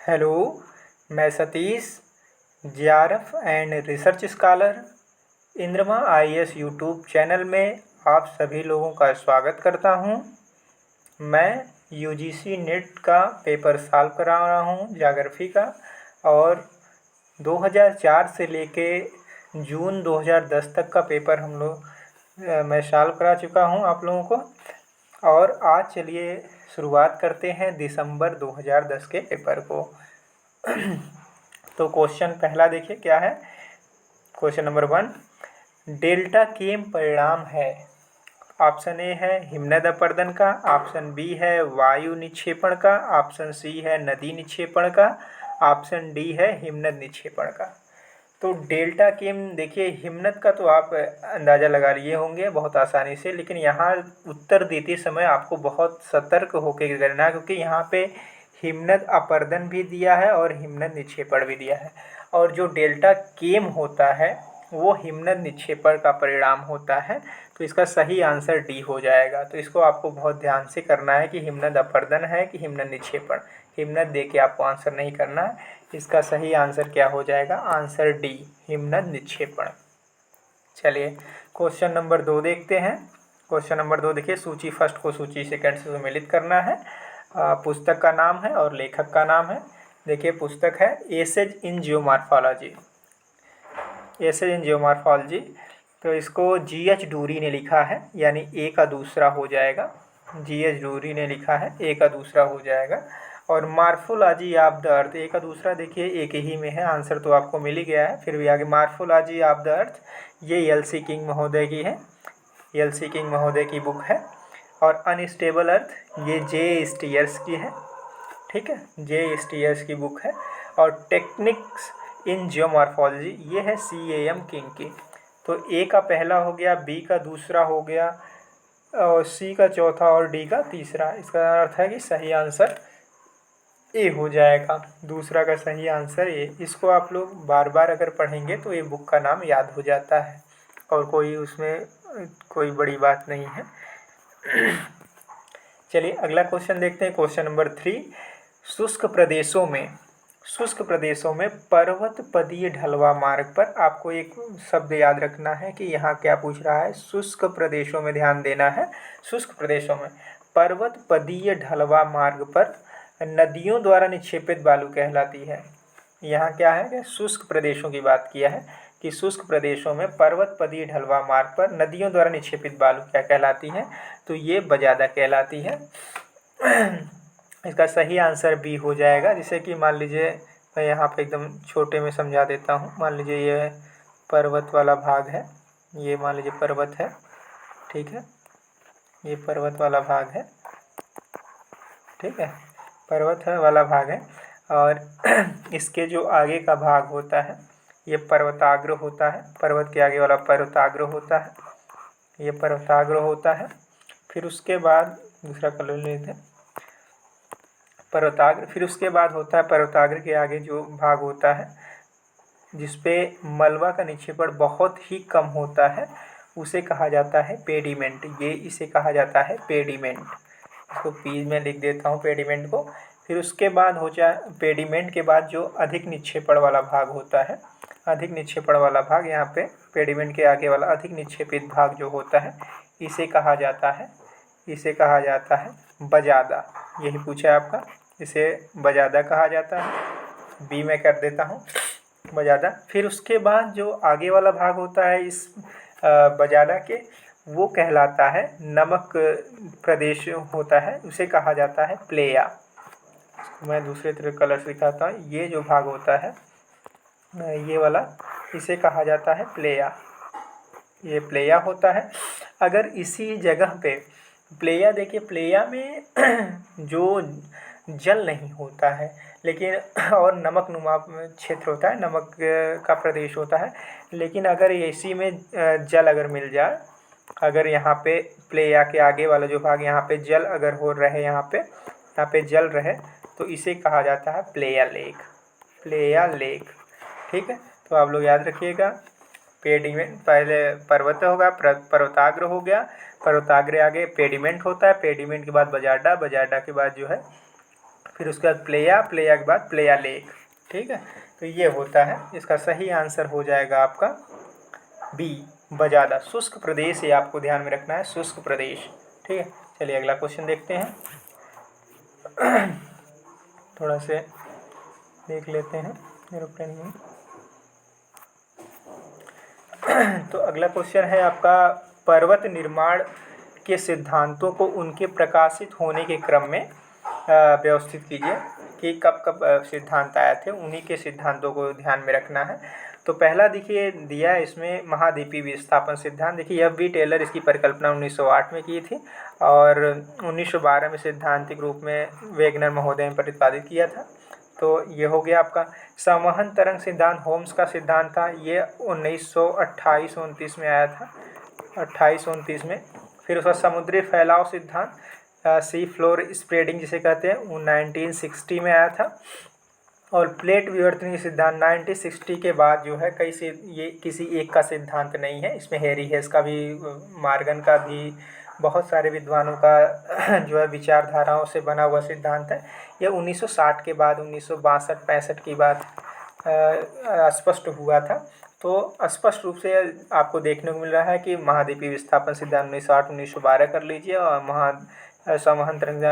Hello, मैं Satish, JRF and research scholar, Indrama IAS YouTube channel में आप सभी लोगों का स्वागत करता हूं। मैं यूजीसी नेट का पेपर सॉल्व करा रहा हूं ज्योग्राफी का, और 2004 से लेके जून 2010 तक का पेपर मैं सॉल्व करा चुका हूं आप लोगों को। और आज चलिए शुरुआत करते हैं दिसंबर 2010 के पेपर को। तो क्वेश्चन पहला देखिए क्या है। क्वेश्चन नंबर 1, डेल्टा केम परिणाम है। ऑप्शन ए है हिमनद अपरदन का, ऑप्शन बी है वायु निक्षेपण का, ऑप्शन सी है नदी निक्षेपण का, ऑप्शन डी है हिमनद निक्षेपण का। तो डेल्टा केम देखिए, हिमनद का तो आप अंदाज़ा लगा लिए होंगे बहुत आसानी से, लेकिन यहाँ उत्तर देते समय आपको बहुत सतर्क होकर करना है, क्योंकि यहाँ पे हिमनद अपर्दन भी दिया है और हिमनद निक्षेपण भी दिया है। और जो डेल्टा केम होता है वो हिमनद निक्षेपण का परिणाम होता है। तो इसका सही आंसर डी हो जाएगा। तो इसको आपको बहुत ध्यान से करना है कि हिमनद अपर्दन है कि हिमनद निक्षेपण। हिमनद दे के आपको आंसर नहीं करना है। इसका सही आंसर क्या हो जाएगा? आंसर डी, हिमनद निक्षेपण। चलिए क्वेश्चन नंबर 2 देखते हैं। क्वेश्चन नंबर 2 देखिए, सूची फर्स्ट को सूची सेकंड से सम्मिलित करना है। पुस्तक का नाम है और लेखक का नाम है। देखिए पुस्तक है essays in geomorphology. Essays in geomorphology, तो इसको जीएच डूरी ने लिखा है, यानी ए का दूसरा हो जाएगा। जीएच डूरी ने लिखा है, ए का दूसरा हो जाएगा। और मार्फोलॉजी ऑफ द अर्थ, ए का दूसरा देखिए एक ही में है, आंसर तो आपको मिल ही गया है, फिर भी आगे मार्फोलॉजी ऑफ द अर्थ, ये एल.सी. किंग महोदय की है। एल.सी. किंग महोदय की बुक है। और अनस्टेबल अर्थ, ये जे स्टीयर्स की है। ठीक है, जे स्टीयर्स की बुक है। और टेक्निक्स इन जियोमॉर्फोलॉजी, ये है CAM किंग की। तो ए का पहला हो गया, बी का दूसरा हो गया, और सी का चौथा और डी का तीसरा। इसका अर्थ है कि सही आंसर ए हो जाएगा। दूसरा का सही आंसर ए। इसको आप लोग बार बार अगर पढ़ेंगे तो ये बुक का नाम याद हो जाता है, और कोई उसमें कोई बड़ी बात नहीं है। चलिए अगला क्वेश्चन देखते हैं। क्वेश्चन नंबर 3, शुष्क प्रदेशों में पर्वत पदीय ढलवा मार्ग पर, आपको एक शब्द याद रखना है कि यहाँ क्या पूछ रहा है। शुष्क प्रदेशों में ध्यान देना है। शुष्क प्रदेशों में पर्वत पदीय ढलवा मार्ग पर नदियों द्वारा निक्षेपित बालू कहलाती है। यहाँ क्या है कि शुष्क प्रदेशों की बात किया है कि शुष्क प्रदेशों में पर्वत पदीय ढलवा मार्ग पर नदियों द्वारा निक्षेपित बालू क्या कहलाती है? तो ये बजादा कहलाती है। इसका सही आंसर बी हो जाएगा। जैसे कि मान लीजिए, मैं यहाँ पे एकदम छोटे में समझा देता हूँ। मान लीजिए ये पर्वत वाला भाग है, ये मान लीजिए पर्वत है, ठीक है, ये पर्वत वाला भाग है, ठीक है, पर्वत है वाला भाग है। और इसके जो आगे का भाग होता है ये पर्वताग्र होता है। पर्वत के आगे वाला पर्वताग्र होता है, ये पर्वताग्र होता है। फिर उसके बाद दूसरा कलर लेते हैं, पर्वताग्र। फिर उसके बाद होता है पर्वताग्र के आगे जो भाग होता है जिसपे मलबा का निक्षेपण बहुत ही कम होता है, उसे कहा जाता है पेडिमेंट। ये इसे कहा जाता है पेडिमेंट। इसको पी में लिख देता हूँ, पेडिमेंट को। फिर उसके बाद हो जाए पेडिमेंट के बाद जो अधिक निक्षेपण वाला भाग होता है, अधिक निक्षेपण वाला भाग, यहाँ पे पेडिमेंट के आगे वाला अधिक निक्षेपित भाग जो होता है, इसे कहा जाता है बजादा। यही पूछा है आपका, इसे बजादा कहा जाता है। बी में कर देता हूँ, बजादा। फिर उसके बाद जो आगे वाला भाग होता है इस बजादा के, वो कहलाता है नमक प्रदेश होता है, उसे कहा जाता है प्लेया। मैं दूसरे तरह कलर से दिखाता हूँ। ये जो भाग होता है ये वाला, इसे कहा जाता है प्लेया। ये प्लेया होता है। अगर इसी जगह पे प्लेया, देखिए प्लेया में जो जल नहीं होता है, लेकिन और नमकनुमा क्षेत्र होता है, नमक का प्रदेश होता है, लेकिन अगर इसी में जल अगर मिल जाए, अगर यहाँ पे प्लेया के आगे वाला जो भाग, यहाँ पे जल अगर हो रहे, यहाँ पे जल रहे, तो इसे कहा जाता है प्लेया लेक। प्लेया लेक, ठीक है। तो आप लोग याद रखिएगा, पेडिमेंट पहले पर्वत होगा, पर्वताग्र हो गया, पर्वताग्र आगे पेडिमेंट होता है, पेडिमेंट के बाद बजाडा, बजाडा के बाद जो है फिर उसके बाद प्लेया, प्लेया के बाद प्लेया लेक। ठीक है, तो ये होता है। इसका सही आंसर हो जाएगा आपका बी, बजादा। शुष्क प्रदेश, ये आपको ध्यान में रखना है, शुष्क प्रदेश। ठीक है, चलिए अगला क्वेश्चन देखते हैं। थोड़ा से देख लेते हैं एरोप्लेन में। तो अगला क्वेश्चन है आपका, पर्वत निर्माण के सिद्धांतों को उनके प्रकाशित होने के क्रम में व्यवस्थित कीजिए कि कब कब सिद्धांत आए थे, उन्हीं के सिद्धांतों को ध्यान में रखना है। तो पहला देखिए दिया है इसमें महाद्वीपीय विस्थापन सिद्धांत। देखिए एफ बी टेलर इसकी परिकल्पना 1908 में की थी और 1912 में सैद्धांतिक रूप में वेगनर महोदय ने प्रतिपादित किया था। तो ये हो गया आपका। संवहन तरंग सिद्धांत होम्स का सिद्धांत था, ये 1928-29 में आया था, 28-29 में। फिर उसका समुद्री फैलाव सिद्धांत, सी फ्लोर स्प्रेडिंग जिसे कहते हैं, वो 1960 में आया था। और प्लेट विवर्तनीय सिद्धांत 1960 के बाद जो है कई से ये किसी एक का सिद्धांत नहीं है, इसमें हैरी हेस का भी, मार्गन का भी, बहुत सारे विद्वानों का जो है विचारधाराओं से बना हुआ सिद्धांत है। ये 1960 के बाद 1962-65 की बात स्पष्ट हुआ था। तो स्पष्ट रूप से आपको देखने को मिल रहा है कि महाद्वीपीय विस्थापन सिद्धांत 1908-1912 कर लीजिए, और संवहन तरंग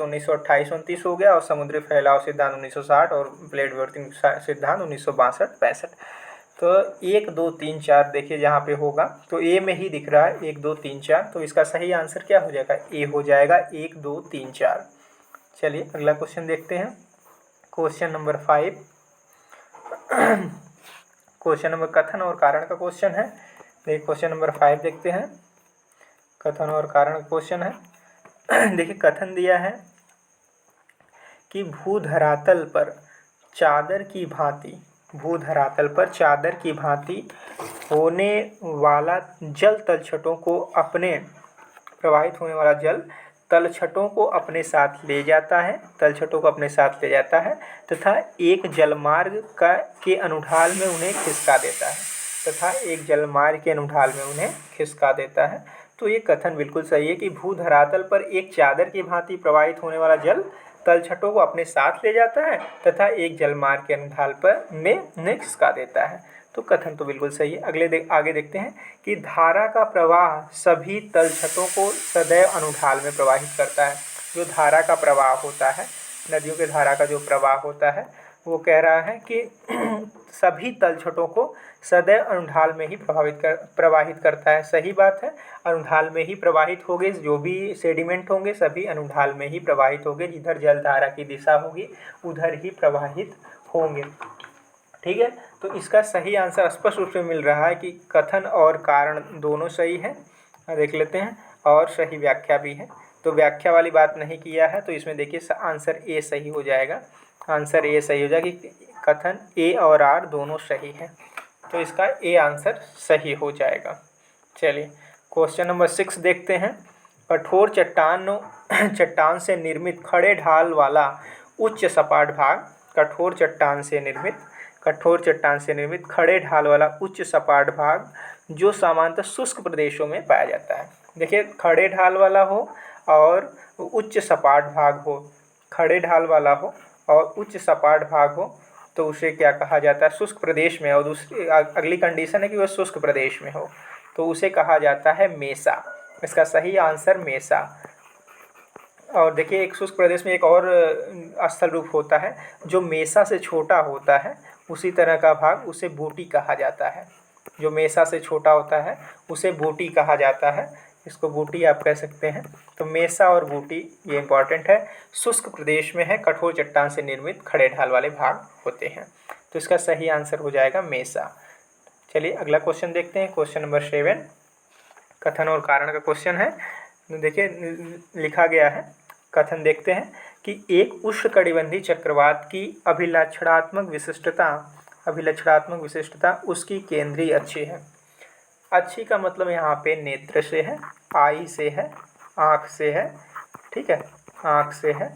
1928 हो गया, और समुद्री फैलाव सिद्धांत 1960 और प्लेट विवर्तन सिद्धांत 1962-65। तो 1 2 3 4 देखिए जहाँ पे होगा तो ए में ही दिख रहा है 1 2 3 4। तो इसका सही आंसर क्या हो जाएगा? ए हो जाएगा 1 2 3 4। चलिए अगला क्वेश्चन देखते हैं, क्वेश्चन नंबर 5। क्वेश्चन नंबर कथन और कारण का क्वेश्चन है। देखिए क्वेश्चन नंबर 5 देखते हैं, कथन और कारण का क्वेश्चन है। देखिए कथन दिया है कि भूधरातल पर चादर की भांति, भूधरातल पर चादर की भांति होने वाला जल तलछटों को अपने, प्रवाहित होने वाला जल तलछटों को अपने साथ ले जाता है, तलछटों को अपने साथ ले जाता है तथा एक जलमार्ग के अनुढाल में उन्हें खिसका देता है, तथा एक जलमार्ग के अनुढाल में उन्हें खिसका देता है। तो ये कथन बिल्कुल सही है कि भूधरातल पर एक चादर की भांति प्रवाहित होने वाला जल तलछटों को अपने साथ ले जाता है तथा एक जलमार्ग के अनुढाल पर में उन्हें खिसका देता है। तो कथन तो बिल्कुल सही है। आगे देखते हैं कि धारा का प्रवाह सभी तलछटों को सदैव अनुढाल में प्रवाहित करता है। जो धारा का प्रवाह होता है, नदियों के धारा का जो प्रवाह होता है, वो कह रहा है कि सभी तलछटों को सदैव अनुढाल में ही प्रवाहित करता है। सही बात है, अनुढाल में ही प्रवाहित होंगे, जो भी सेडिमेंट होंगे सभी अनुढाल में ही प्रवाहित होंगे, जिधर जलधारा की दिशा होगी उधर ही प्रवाहित होंगे। ठीक है, तो इसका सही आंसर स्पष्ट रूप से मिल रहा है कि कथन और कारण दोनों सही है। देख लेते हैं, और सही व्याख्या भी है। तो व्याख्या वाली बात नहीं किया है, तो इसमें देखिए आंसर ए सही हो जाएगा। आंसर ए सही हो जाएगा कि कथन ए और आर दोनों सही है, तो इसका ए आंसर सही हो जाएगा। चलिए क्वेश्चन नंबर 6 देखते हैं। कठोर चट्टान से निर्मित खड़े ढाल वाला उच्च सपाट भाग, कठोर चट्टान से निर्मित खड़े ढाल वाला उच्च सपाट भाग जो सामान्यतः शुष्क प्रदेशों में पाया जाता है। देखिए खड़े ढाल वाला हो और उच्च सपाट भाग हो, खड़े ढाल वाला हो और उच्च सपाट भाग हो, तो उसे क्या कहा जाता है? शुष्क प्रदेश में। और दूसरी अगली कंडीशन है कि वह शुष्क प्रदेश में हो, तो उसे कहा जाता है मेसा। इसका सही आंसर मेसा। और देखिए एक शुष्क प्रदेश में एक और स्थल रूप होता है जो मेसा से छोटा होता है, उसी तरह का भाग उसे बूटी कहा जाता है। जो मेसा से छोटा होता है उसे बूटी कहा जाता है, इसको बूटी आप कह सकते हैं। तो मेसा और बूटी ये इंपॉर्टेंट है। शुष्क प्रदेश में है, कठोर चट्टान से निर्मित खड़े ढाल वाले भाग होते हैं, तो इसका सही आंसर हो जाएगा मेसा। चलिए अगला क्वेश्चन देखते हैं, क्वेश्चन नंबर 7 कथन और कारण का क्वेश्चन है। देखिए लिखा गया है, कथन देखते हैं कि एक उष्णकटिबंधीय चक्रवात की अभिलक्षणात्मक विशिष्टता उसकी केंद्रीय अक्षी है। अक्षी का मतलब यहाँ पे नेत्र से है, आई से है, आँख से है। ठीक है, आँख से है।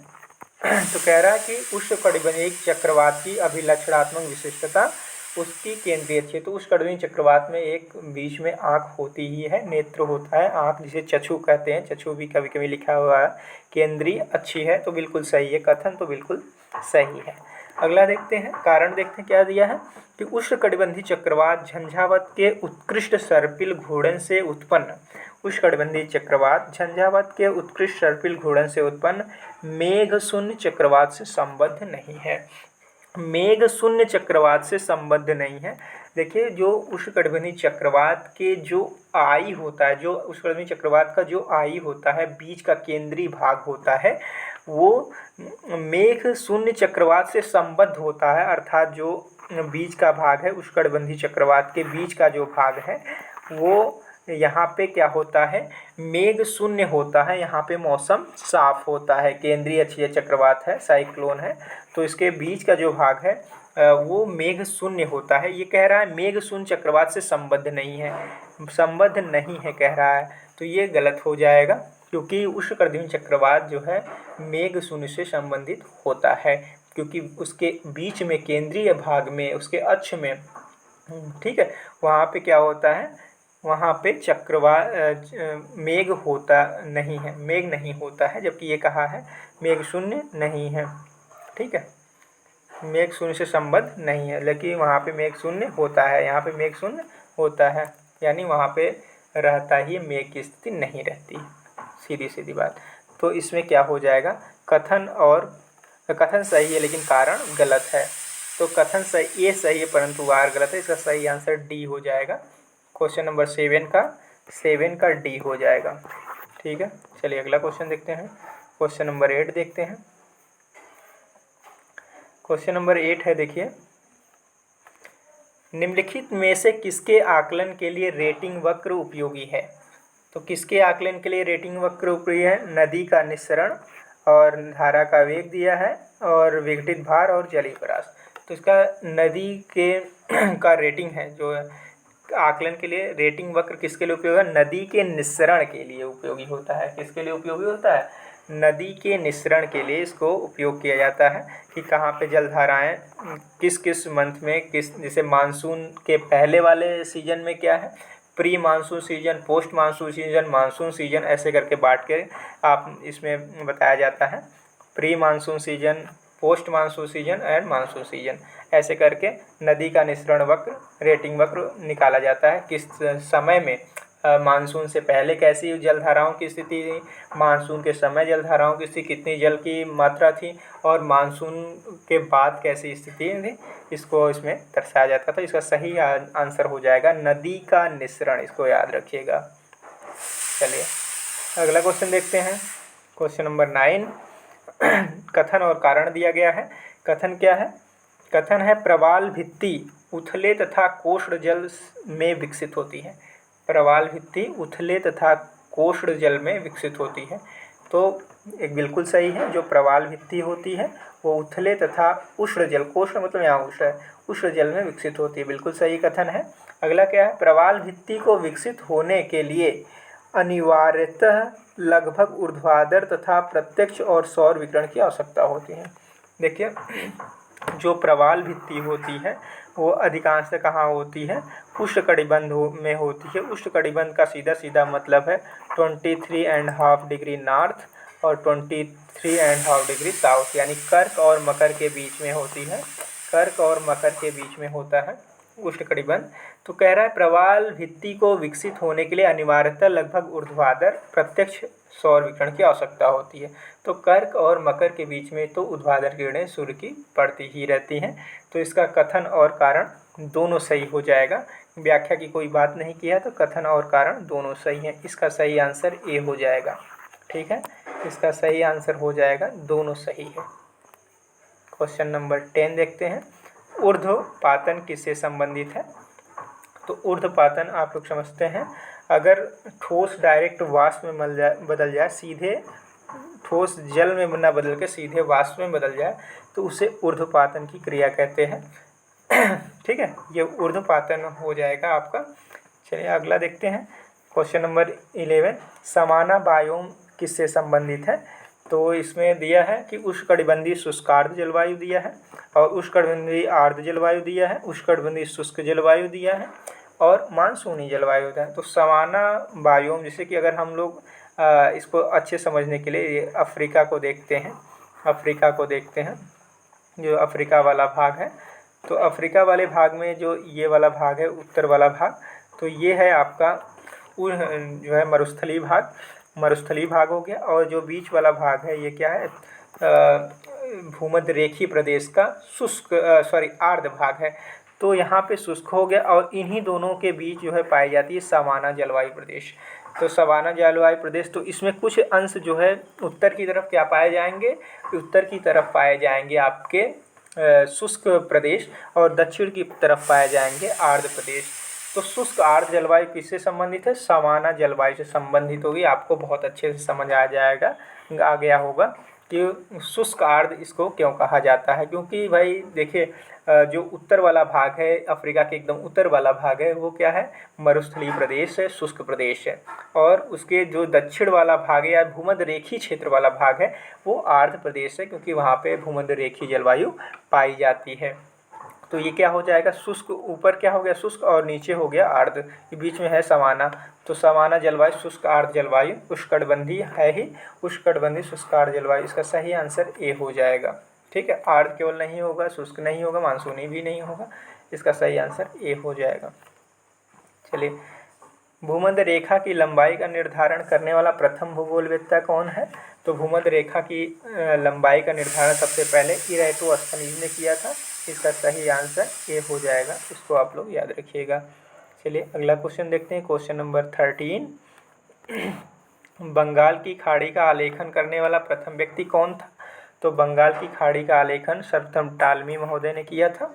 तो कह रहा है कि उष्णकटिबंधीय चक्रवात की अभिलक्षणात्मक विशिष्टता उसकी केंद्रीय अच्छी है। तो उष्णकटिबंधीय चक्रवात में एक बीच में आँख होती ही है, नेत्र होता है, आँख जिसे चक्षु कहते हैं, चक्षु भी कभी कभी लिखा हुआ है। केंद्रीय अच्छी है तो बिल्कुल सही है, कथन तो बिल्कुल सही है। अगला देखते हैं, कारण देखते हैं क्या दिया है कि उष्णकटिबंधीय चक्रवात झंझावात के उत्कृष्ट सर्पिल घूर्णन से उत्पन्न, उष्णकटिबंधीय चक्रवात झंझावात के उत्कृष्ट सर्पिल घूर्णन से उत्पन्न मेघ शून्य चक्रवात से संबद्ध नहीं है। मेघ शून्य चक्रवात से संबद्ध नहीं है। देखिए, जो उष्णकटिबंधीय चक्रवात के जो आई होता है, जो उष्णकटिबंधीय चक्रवात का जो आई होता है, बीच का केंद्रीय भाग होता है, वो मेघ शून्य चक्रवात से संबद्ध होता है। अर्थात जो बीच का भाग है, उष्णकटिबंधीय चक्रवात के बीच का जो भाग है वो यहाँ पे क्या होता है, मेघ शून्य होता है। यहाँ पे मौसम साफ होता है, केंद्रीय अक्षीय चक्रवात है, साइक्लोन है, तो इसके बीच का जो भाग है वो मेघ शून्य होता है। ये कह रहा है मेघ शून्य चक्रवात से संबद्ध नहीं है, संबद्ध नहीं है कह रहा है, तो ये गलत हो जाएगा, क्योंकि उष्णकटिबंधीय चक्रवात जो है मेघ शून्य से संबंधित होता है, क्योंकि उसके बीच में केंद्रीय भाग में, उसके अक्ष में, ठीक है, वहाँ पे क्या होता है, वहाँ पे मेघ होता नहीं है, मेघ नहीं होता है, जबकि ये कहा है मेघ शून्य नहीं है। ठीक है, मेघ शून्य से संबद्ध नहीं है, लेकिन वहाँ पे मेघ शून्य होता है, यहाँ पे मेघ शून्य होता है, यानी वहाँ पे रहता ही मेघ की स्थिति नहीं रहती, सीधी सीधी बात। तो इसमें क्या हो जाएगा, कथन सही है लेकिन कारण गलत है। तो कथन सही, ये सही है परंतु वार गलत है। इसका सही आंसर डी हो जाएगा। क्वेश्चन नंबर 7 का डी हो जाएगा। ठीक है, चलिए अगला क्वेश्चन देखते हैं। क्वेश्चन नंबर 8 देखते हैं। क्वेश्चन नंबर 8 है, देखिए, निम्नलिखित में से किसके आकलन के लिए रेटिंग वक्र उपयोगी है। तो किसके आकलन के लिए रेटिंग वक्र उपयोगी है, नदी का निस्सरण और धारा का वेग दिया है और विघटित भार और जलीय परास। तो इसका नदी के का रेटिंग है, जो आकलन के लिए रेटिंग वक्र किसके लिए उपयोगी है, नदी के निस्सरण के लिए उपयोगी होता है। किसके लिए उपयोगी होता है, नदी के निस्सरण के लिए इसको उपयोग किया जाता है कि कहाँ पे जलधाराएं किस किस मंथ में, किस, जैसे मानसून के पहले वाले सीजन में क्या है, pre monsoon season, post monsoon season, monsoon season, ऐसे करके बांट के आप इसमें बताया जाता है। Pre monsoon season, post monsoon season and monsoon season, ऐसे करके नदी का निस्सरण वक्र, रेटिंग वक्र निकाला जाता है। किस समय में मानसून से पहले कैसी जलधाराओं की स्थिति थी, मानसून के समय जलधाराओं की स्थिति, कितनी जल की मात्रा थी, और मानसून के बाद कैसी स्थिति थी, इसको इसमें दर्शाया जाता था। इसका सही आंसर हो जाएगा नदी का निस्सरण, इसको याद रखिएगा। चलिए अगला क्वेश्चन देखते हैं। क्वेश्चन नंबर 9, कथन और कारण दिया गया है। कथन क्या है, कथन है प्रवाल भित्ति उथले तथा कोष्ण जल में विकसित होती है। प्रवाल भित्ति उथले तथा कोष्ण जल में विकसित होती है। तो एक बिल्कुल सही है, जो प्रवाल भित्ति होती है वो उथले तथा उष्ण जल, कोष्ण मतलब यहाँ उष्ण है, उष्ण जल में विकसित होती है, बिल्कुल सही कथन है। अगला क्या है, प्रवाल भित्ति को विकसित होने के लिए अनिवार्यतः लगभग ऊर्ध्वाधर तथा प्रत्यक्ष और सौर विकिरण की आवश्यकता होती है। देखिए, जो प्रवाल भित्ति होती है वो अधिकांशतः कहाँ होती है, उष्णकटिबंध में होती है। उष्णकटिबंध का सीधा सीधा मतलब है 23.5 डिग्री नॉर्थ और 23.5 डिग्री साउथ, यानी कर्क और मकर के बीच में होती है, कर्क और मकर के बीच में होता है उष्णकटिबंध। तो कह रहा है प्रवाल भित्ति को विकसित होने के लिए अनिवार्यतः लगभग ऊर्ध्वाधर प्रत्यक्ष सौर विकिरण की आवश्यकता होती है। तो कर्क और मकर के बीच में तो ऊर्ध्वाधर किरणें सूर्य की पड़ती ही रहती हैं। तो इसका कथन और कारण दोनों सही हो जाएगा। व्याख्या की कोई बात नहीं किया, तो कथन और कारण दोनों सही हैं। इसका सही आंसर ए हो जाएगा। ठीक है, इसका सही आंसर हो जाएगा, दोनों सही है। क्वेश्चन नंबर 10 देखते हैं। ऊर्ध्वपातन किससे संबंधित है। तो ऊर्ध्वपातन आप लोग समझते हैं, अगर ठोस डायरेक्ट वाष्प में बदल जाए, सीधे ठोस जल में न बदल के सीधे वाष्प में बदल जाए, तो उसे ऊर्ध्वपातन की क्रिया कहते हैं। ठीक है, ये ऊर्ध्वपातन हो जाएगा आपका। चलिए अगला देखते हैं। क्वेश्चन नंबर 11, समाना बायोम किससे संबंधित है। तो इसमें दिया है कि उष्णकटिबंधीय शुष्कार्द्र जलवायु दिया है, और उष्णकटिबंधीय आर्द्र जलवायु दिया है, उष्णकटिबंधीय शुष्क जलवायु दिया है, और मानसूनी जलवायु दिया है। तो सवाना बायोम, जैसे कि अगर हम लोग इसको अच्छे समझने के लिए ये अफ्रीका को देखते हैं, अफ्रीका को देखते हैं, जो अफ्रीका वाला भाग है, तो अफ्रीका वाले भाग में जो ये वाला भाग है, उत्तर वाला भाग, तो ये है आपका जो है मरुस्थलीय भाग, मरुस्थलीय भाग हो गया। और जो बीच वाला भाग है ये क्या है, भूमध्य रेखीय प्रदेश का शुष्क आर्द्र भाग है। तो यहाँ पे शुष्क हो गया, और इन्हीं दोनों के बीच जो है पाई जाती है सवाना जलवायु प्रदेश। तो सवाना जलवायु प्रदेश, तो इसमें कुछ अंश जो है उत्तर की तरफ क्या पाए जाएंगे, उत्तर की तरफ पाए जाएंगे आपके शुष्क प्रदेश, और दक्षिण की तरफ पाए जाएंगे आर्द्र प्रदेश। तो शुष्क आर्द्र जलवायु किससे संबंधित है, सवाना जलवायु से संबंधित होगी। आपको बहुत अच्छे से समझ आ गया होगा कि शुष्क आर्द्र इसको क्यों कहा जाता है। क्योंकि भाई देखिए, जो उत्तर वाला भाग है, अफ्रीका के एकदम उत्तर वाला भाग है, वो क्या है, मरुस्थलीय प्रदेश है, शुष्क प्रदेश है। और उसके जो दक्षिण वाला भाग है या भूमध्य रेखीय क्षेत्र वाला भाग है, वो आर्द्र प्रदेश है, क्योंकि वहाँ पे भूमध्य रेखीय जलवायु पाई जाती है। तो ये क्या हो जाएगा, शुष्क, ऊपर क्या हो गया शुष्क, और नीचे हो गया आर्द्र, ये बीच में है सवाना। तो सवाना जलवायु शुष्क आर्द्र जलवायु, उष्णकटिबंधीय है ही, उष्णकटिबंधीय शुष्क आर्द्र जलवायु, इसका सही आंसर ए हो जाएगा। ठीक है, आर्द्र केवल नहीं होगा, शुष्क नहीं होगा, मानसूनी भी नहीं होगा, इसका सही आंसर ए हो जाएगा। चलिए, भूमध्य रेखा की लंबाई का निर्धारण करने वाला प्रथम भूगोलवेत्ता कौन है। तो भूमध्य रेखा की लंबाई का निर्धारण सबसे पहले इराटोस्थनीज ने किया था, इसका सही आंसर ए हो जाएगा, इसको आप लोग याद रखिएगा। चलिए अगला क्वेश्चन देखते हैं, क्वेश्चन नंबर 13। बंगाल की खाड़ी का आलेखन करने वाला प्रथम व्यक्ति कौन था। तो बंगाल की खाड़ी का आलेखन सर्वप्रथम टालमी महोदय ने किया था।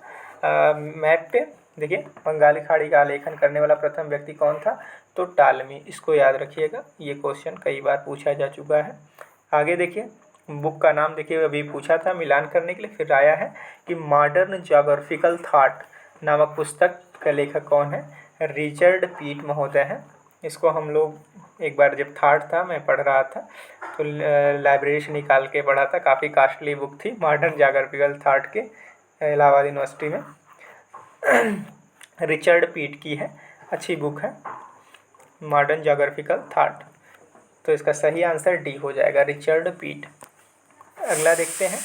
मैप पे देखिए, बंगाली खाड़ी का आलेखन करने वाला प्रथम व्यक्ति कौन था, तो टालमी, इसको याद रखिएगा, ये क्वेश्चन कई बार पूछा जा चुका है। आगे देखिए, बुक का नाम देखिए, अभी पूछा था मिलान करने के लिए, फिर आया है कि मॉडर्न ज्योग्राफिकल थॉट नामक पुस्तक का लेखक कौन है, रिचर्ड पीट महोदय हैं। इसको हम लोग एक बार जब थर्ड था मैं पढ़ रहा था, तो लाइब्रेरी से निकाल के पढ़ा था, काफ़ी कास्टली बुक थी, मॉडर्न ज्योग्राफिकल थॉट के, इलाहाबाद यूनिवर्सिटी में रिचर्ड पीट की है, अच्छी बुक है मॉडर्न ज्योग्राफिकल थॉट। तो इसका सही आंसर डी हो जाएगा, रिचर्ड पीट। अगला देखते हैं,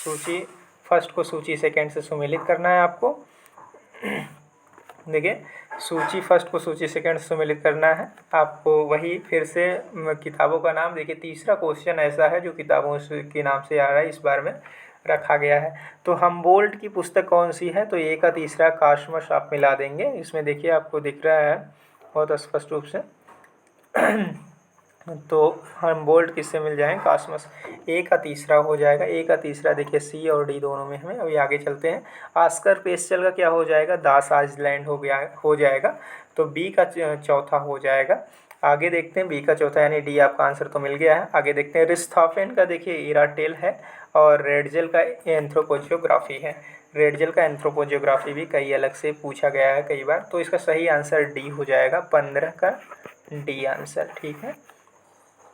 सूची फर्स्ट को सूची सेकंड से सुमेलित करना है आपको। देखिए, सूची फर्स्ट को सूची सेकंड से सुमेलित करना है आपको। वही फिर से किताबों का नाम देखिए, तीसरा क्वेश्चन ऐसा है जो किताबों के नाम से आ रहा है, इस बार में रखा गया है। तो हमबोल्ट की पुस्तक कौन सी है, तो ए का तीसरा कास्मस आप मिला देंगे, इसमें देखिए आपको दिख रहा है बहुत स्पष्ट रूप से। तो हमबोल्ट किससे मिल जाएंगे, कास्मस, ए का तीसरा हो जाएगा। ए का तीसरा देखिए सी और डी दोनों में हमें। अभी आगे चलते हैं, आस्कर पेस्टल का क्या हो जाएगा, दास आइलैंड हो जाएगा। तो बी का चौथा हो जाएगा। आगे देखते हैं, बी का चौथा यानी डी आपका आंसर तो मिल गया है। आगे देखते हैं, रिस्थाफेन का देखिए इराटेल है, और रेडजेल का एंथ्रोपोजियोग्राफी है। रेडजेल का एंथ्रोपोजियोग्राफी भी कई अलग से पूछा गया है कई बार, तो इसका सही आंसर डी हो जाएगा, 15 का डी आंसर। ठीक है,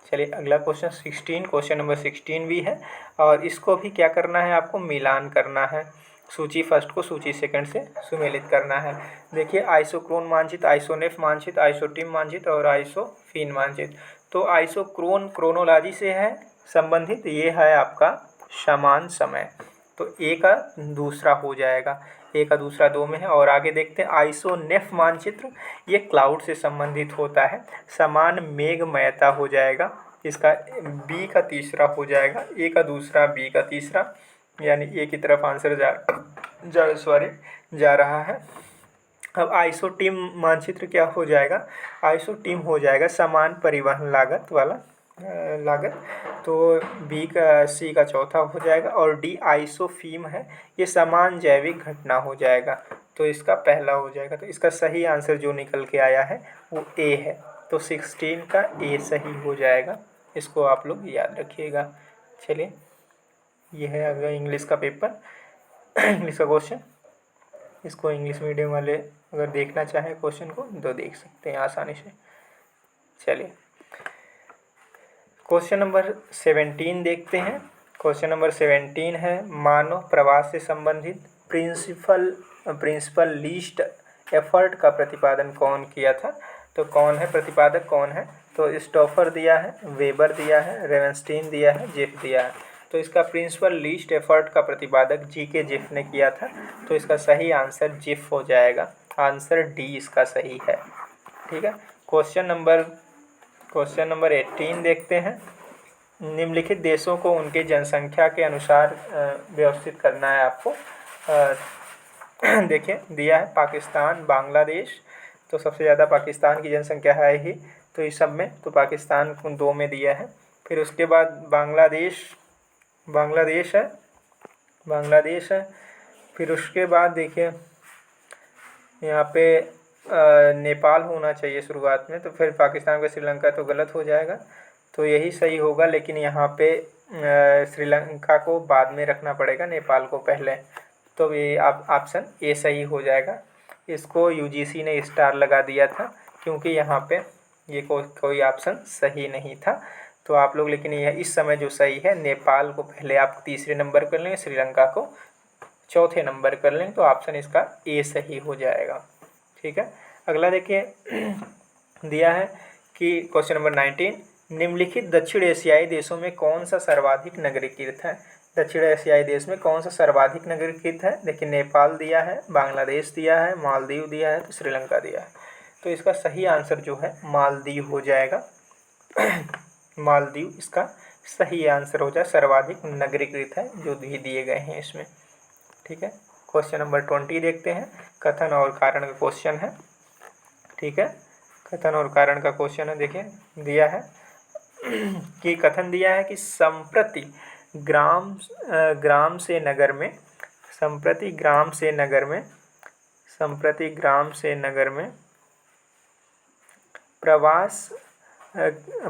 चलिए अगला क्वेश्चन 16, क्वेश्चन नंबर 16 भी है, और इसको भी क्या करना है आपको, मिलान करना है, सूची फर्स्ट को सूची सेकंड से सुमेलित करना है। देखिए, आइसोक्रोन मानचित्र, आइसोनेफ मानचित्र, आइसोटिम मानचित्र और आइसोफिन मानचित्र। तो आइसोक्रोन क्रोनोलॉजी से है संबंधित, ये है आपका समान समय, तो ए का दूसरा हो जाएगा, ए का दूसरा 2 में है। और आगे देखते हैं, आइसोनेफ मानचित्र, ये क्लाउड से संबंधित होता है, समान मेघमयता हो जाएगा, इसका बी का तीसरा हो जाएगा, ए का दूसरा बी का तीसरा, यानी ए की तरफ आंसर जा रहा है। अब आइसोटिम मानचित्र क्या हो जाएगा, आइसोटिम हो जाएगा समान परिवहन लागत वाला लागत, तो बी का सी का चौथा हो जाएगा। और डी आइसोफीम है, ये समान जैविक घटना हो जाएगा, तो इसका पहला हो जाएगा। तो इसका सही आंसर जो निकल के आया है वो ए है, तो 16 का ए सही हो जाएगा, इसको आप लोग याद रखिएगा। चलिए, ये है अगला इंग्लिश का पेपर, इंग्लिश का क्वेश्चन। इसको इंग्लिश मीडियम वाले अगर देखना चाहें क्वेश्चन को तो देख सकते हैं आसानी से। चलिए, क्वेश्चन नंबर 17 देखते हैं। क्वेश्चन नंबर 17 है मानव प्रवास से संबंधित प्रिंसिपल लीस्ट एफर्ट का प्रतिपादन कौन किया था। तो कौन है प्रतिपादक, कौन है? तो स्टोफर दिया है, वेबर दिया है, रेवेनस्टीन दिया है, जिफ दिया है। तो इसका प्रिंसिपल लीस्ट एफर्ट का प्रतिपादक जी.के. जिफ ने किया था। तो इसका सही आंसर जिफ हो जाएगा। आंसर डी इसका सही है। ठीक है। क्वेश्चन नंबर 18 देखते हैं। निम्नलिखित देशों को उनके जनसंख्या के अनुसार व्यवस्थित करना है आपको। देखिए दिया है पाकिस्तान, बांग्लादेश। तो सबसे ज़्यादा पाकिस्तान की जनसंख्या है ही, तो इस सब में तो पाकिस्तान को 2 में दिया है। फिर उसके बाद बांग्लादेश है। फिर उसके बाद देखिए यहाँ पे नेपाल होना चाहिए शुरुआत में, तो फिर पाकिस्तान का श्रीलंका तो गलत हो जाएगा, तो यही सही होगा। लेकिन यहाँ पे श्रीलंका को बाद में रखना पड़ेगा, नेपाल को पहले। तो ये आप ऑप्शन ए सही हो जाएगा। इसको यूजीसी ने स्टार लगा दिया था क्योंकि यहाँ पे ये कोई ऑप्शन सही नहीं था। तो आप लोग, लेकिन यह इस समय जो सही है, नेपाल को पहले आप तीसरे नंबर कर लें, श्रीलंका को चौथे नंबर कर लें, तो ऑप्शन इसका ए सही हो जाएगा। ठीक है। अगला देखिए दिया है कि क्वेश्चन नंबर 19, निम्नलिखित दक्षिण एशियाई देशों में कौन सा सर्वाधिक नगरीकृत है। दक्षिण एशियाई देश में कौन सा सर्वाधिक नगरीकृत है। देखिए नेपाल दिया है, बांग्लादेश दिया है, मालदीव दिया है, तो श्रीलंका दिया है। तो इसका सही आंसर जो है मालदीव हो जाएगा। मालदीव इसका सही आंसर हो जाए, सर्वाधिक नगरीकृत है जो भी दिए गए हैं इसमें। ठीक है। क्वेश्चन नंबर 20 देखते हैं। कथन और कारण का क्वेश्चन है। ठीक है। कथन और कारण का क्वेश्चन है। देखिए दिया है कि कथन दिया है कि संप्रति ग्राम से नगर में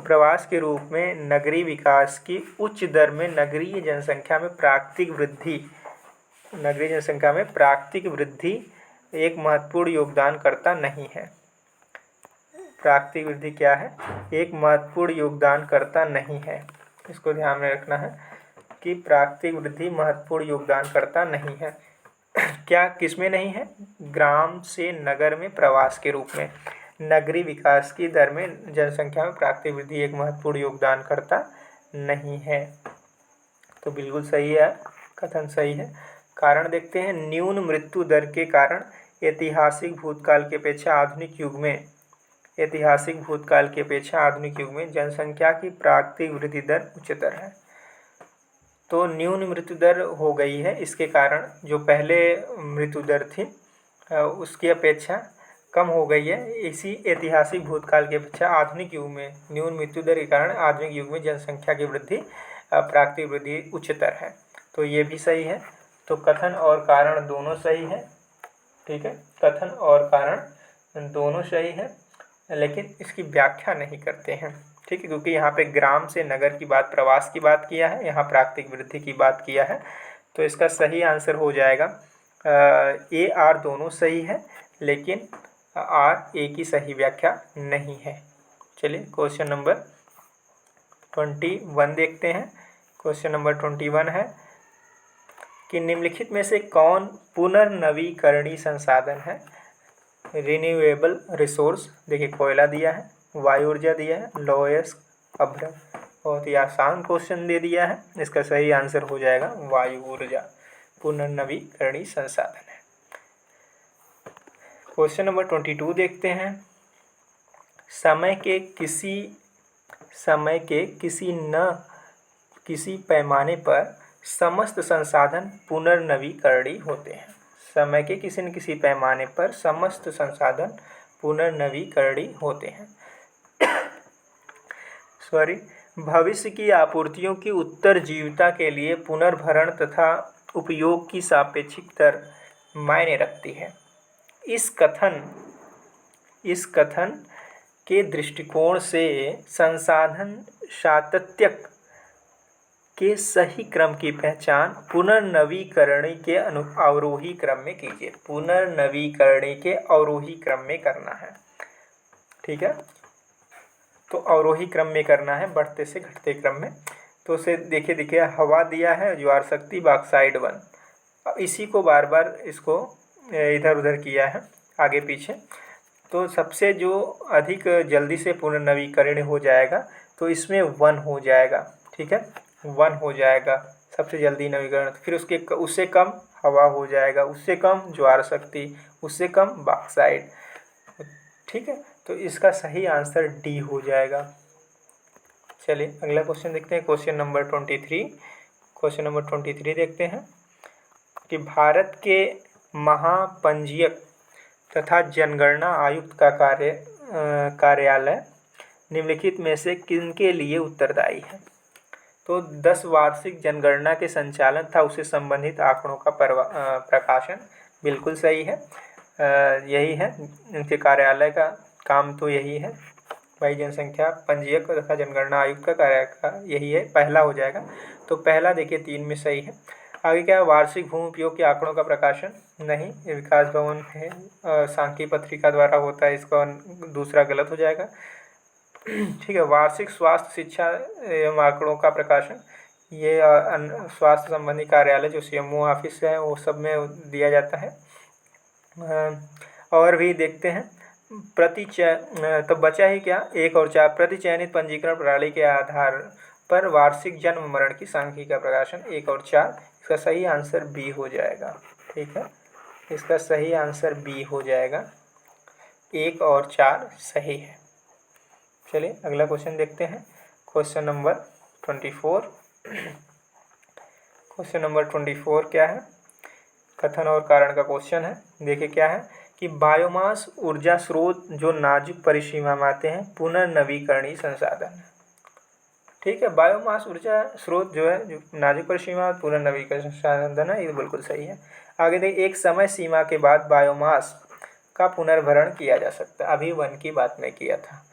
प्रवास के रूप में नगरीय विकास की उच्च दर में नगरीय जनसंख्या में प्राकृतिक वृद्धि एक महत्वपूर्ण योगदानकर्ता नहीं है। प्राकृतिक वृद्धि क्या है? एक महत्वपूर्ण योगदानकर्ता नहीं है। इसको ध्यान में रखना है कि प्राकृतिक वृद्धि महत्वपूर्ण योगदानकर्ता नहीं है। क्या किसमें नहीं है? ग्राम से नगर में प्रवास के रूप में नगरीय विकास की दर में जनसंख्या में प्राकृतिक वृद्धि एक महत्वपूर्ण योगदानकर्ता नहीं है। तो बिल्कुल सही है, कथन सही है। कारण देखते हैं। न्यून मृत्यु दर के कारण ऐतिहासिक भूतकाल की अपेक्षा आधुनिक युग में जनसंख्या की प्राकृतिक वृद्धि दर उच्चतर है। तो न्यून मृत्यु दर हो गई है, इसके कारण जो पहले मृत्यु दर थी उसकी अपेक्षा कम हो गई है। इसी ऐतिहासिक भूतकाल की अपेक्षा आधुनिक युग में न्यून मृत्यु दर के कारण आधुनिक युग में जनसंख्या की वृद्धि प्राकृतिक वृद्धि उच्चतर है। तो ये भी सही है। तो कथन और कारण दोनों सही है। ठीक है। कथन और कारण दोनों सही है, लेकिन इसकी व्याख्या नहीं करते हैं। ठीक है। क्योंकि यहाँ पे ग्राम से नगर की बात, प्रवास की बात किया है, यहाँ प्राकृतिक वृद्धि की बात किया है। तो इसका सही आंसर हो जाएगा ए आर दोनों सही है, लेकिन आर ए की सही व्याख्या नहीं है। चलिए क्वेश्चन नंबर 21 देखते हैं। क्वेश्चन नंबर 21 है कि निम्नलिखित में से कौन पुनर्नवीकरणीय संसाधन है। रिन्यूएबल रिसोर्स, देखिए कोयला दिया है, वायु ऊर्जा दिया है, लौह अभ्रक। बहुत ही आसान क्वेश्चन दे दिया है। इसका सही आंसर हो जाएगा वायु ऊर्जा पुनर्नवीकरणीय संसाधन है। क्वेश्चन नंबर 22 देखते हैं। समय के किसी पैमाने पर समस्त संसाधन पुनर्नवीकरणीय होते हैं। समय के किसी न किसी पैमाने पर समस्त संसाधन पुनर्नवीकरणीय होते हैं। भविष्य की आपूर्तियों की उत्तरजीविता के लिए पुनर्भरण तथा उपयोग की सापेक्षिक दर मायने रखती है। इस कथन के दृष्टिकोण से संसाधन सातत्य के सही क्रम की पहचान पुनर्नवीकरणीय के अवरोही क्रम में कीजिए। पुनर्नवीकरणीय के अवरोही क्रम में करना है। ठीक है। तो अवरोही क्रम में करना है, बढ़ते से घटते क्रम में। तो उसे देखिए हवा दिया है, ज्वार शक्ति, बॉक्साइड 1। अब इसी को बार बार इसको इधर उधर किया है, आगे पीछे। तो सबसे जो अधिक जल्दी से पुनर्नवीकरण हो जाएगा तो इसमें 1 हो जाएगा, ठीक है, 1 हो जाएगा सबसे जल्दी नवीकरण। फिर उससे कम हवा हो जाएगा, उससे कम ज्वार शक्ति, उससे कम बॉक्साइड, ठीक है। तो इसका सही आंसर डी हो जाएगा। चलिए अगला क्वेश्चन देखते हैं, क्वेश्चन नंबर 23। क्वेश्चन नंबर 23 देखते हैं कि भारत के महापंजीयक तथा जनगणना आयुक्त का कार्यालय निम्नलिखित में से किनके लिए उत्तरदायी है? तो 10 वार्षिक जनगणना के संचालन तथा उससे संबंधित आंकड़ों का प्रकाशन, बिल्कुल सही है। यही है इनके कार्यालय का काम, तो यही है भाई, जनसंख्या पंजीयक तथा जनगणना आयुक्त का कार्य का यही है, पहला हो जाएगा। तो पहला देखिए 3 में सही है। आगे क्या है, वार्षिक भूमि उपयोग के आंकड़ों का प्रकाशन, नहीं, ये विकास भवन है, सांख्यिकी पत्रिका द्वारा होता है, इसका दूसरा गलत हो जाएगा। ठीक है, वार्षिक स्वास्थ्य शिक्षा एवं आंकड़ों का प्रकाशन, ये स्वास्थ्य संबंधी कार्यालय जो सीएमओ ऑफिस है वो सब में दिया जाता है। और भी देखते हैं, तो बचा ही क्या, 1 और 4, प्रति चयनित पंजीकरण प्रणाली के आधार पर वार्षिक जन्म मरण की सांख्यिकी का प्रकाशन, 1 और 4। इसका सही आंसर बी हो जाएगा, ठीक है, इसका सही आंसर बी हो जाएगा, 1 और 4 सही है। चलिए अगला क्वेश्चन देखते हैं, क्वेश्चन नंबर 24। क्वेश्चन नंबर 24 क्या है, कथन और कारण का क्वेश्चन है। देखिए क्या है कि बायोमास ऊर्जा स्रोत जो नाजुक परिसीमा में आते हैं पुनर्नवीकरणीय संसाधन, ठीक है, बायोमास ऊर्जा स्रोत जो है जो नाजुक परिसीमा पुनर्नवीकरणीय संसाधन है, ये बिल्कुल सही है। आगे देखिए, एक समय सीमा के बाद बायोमास का पुनर्भरण किया जा सकता है, अभी 1 की बात मैं किया था।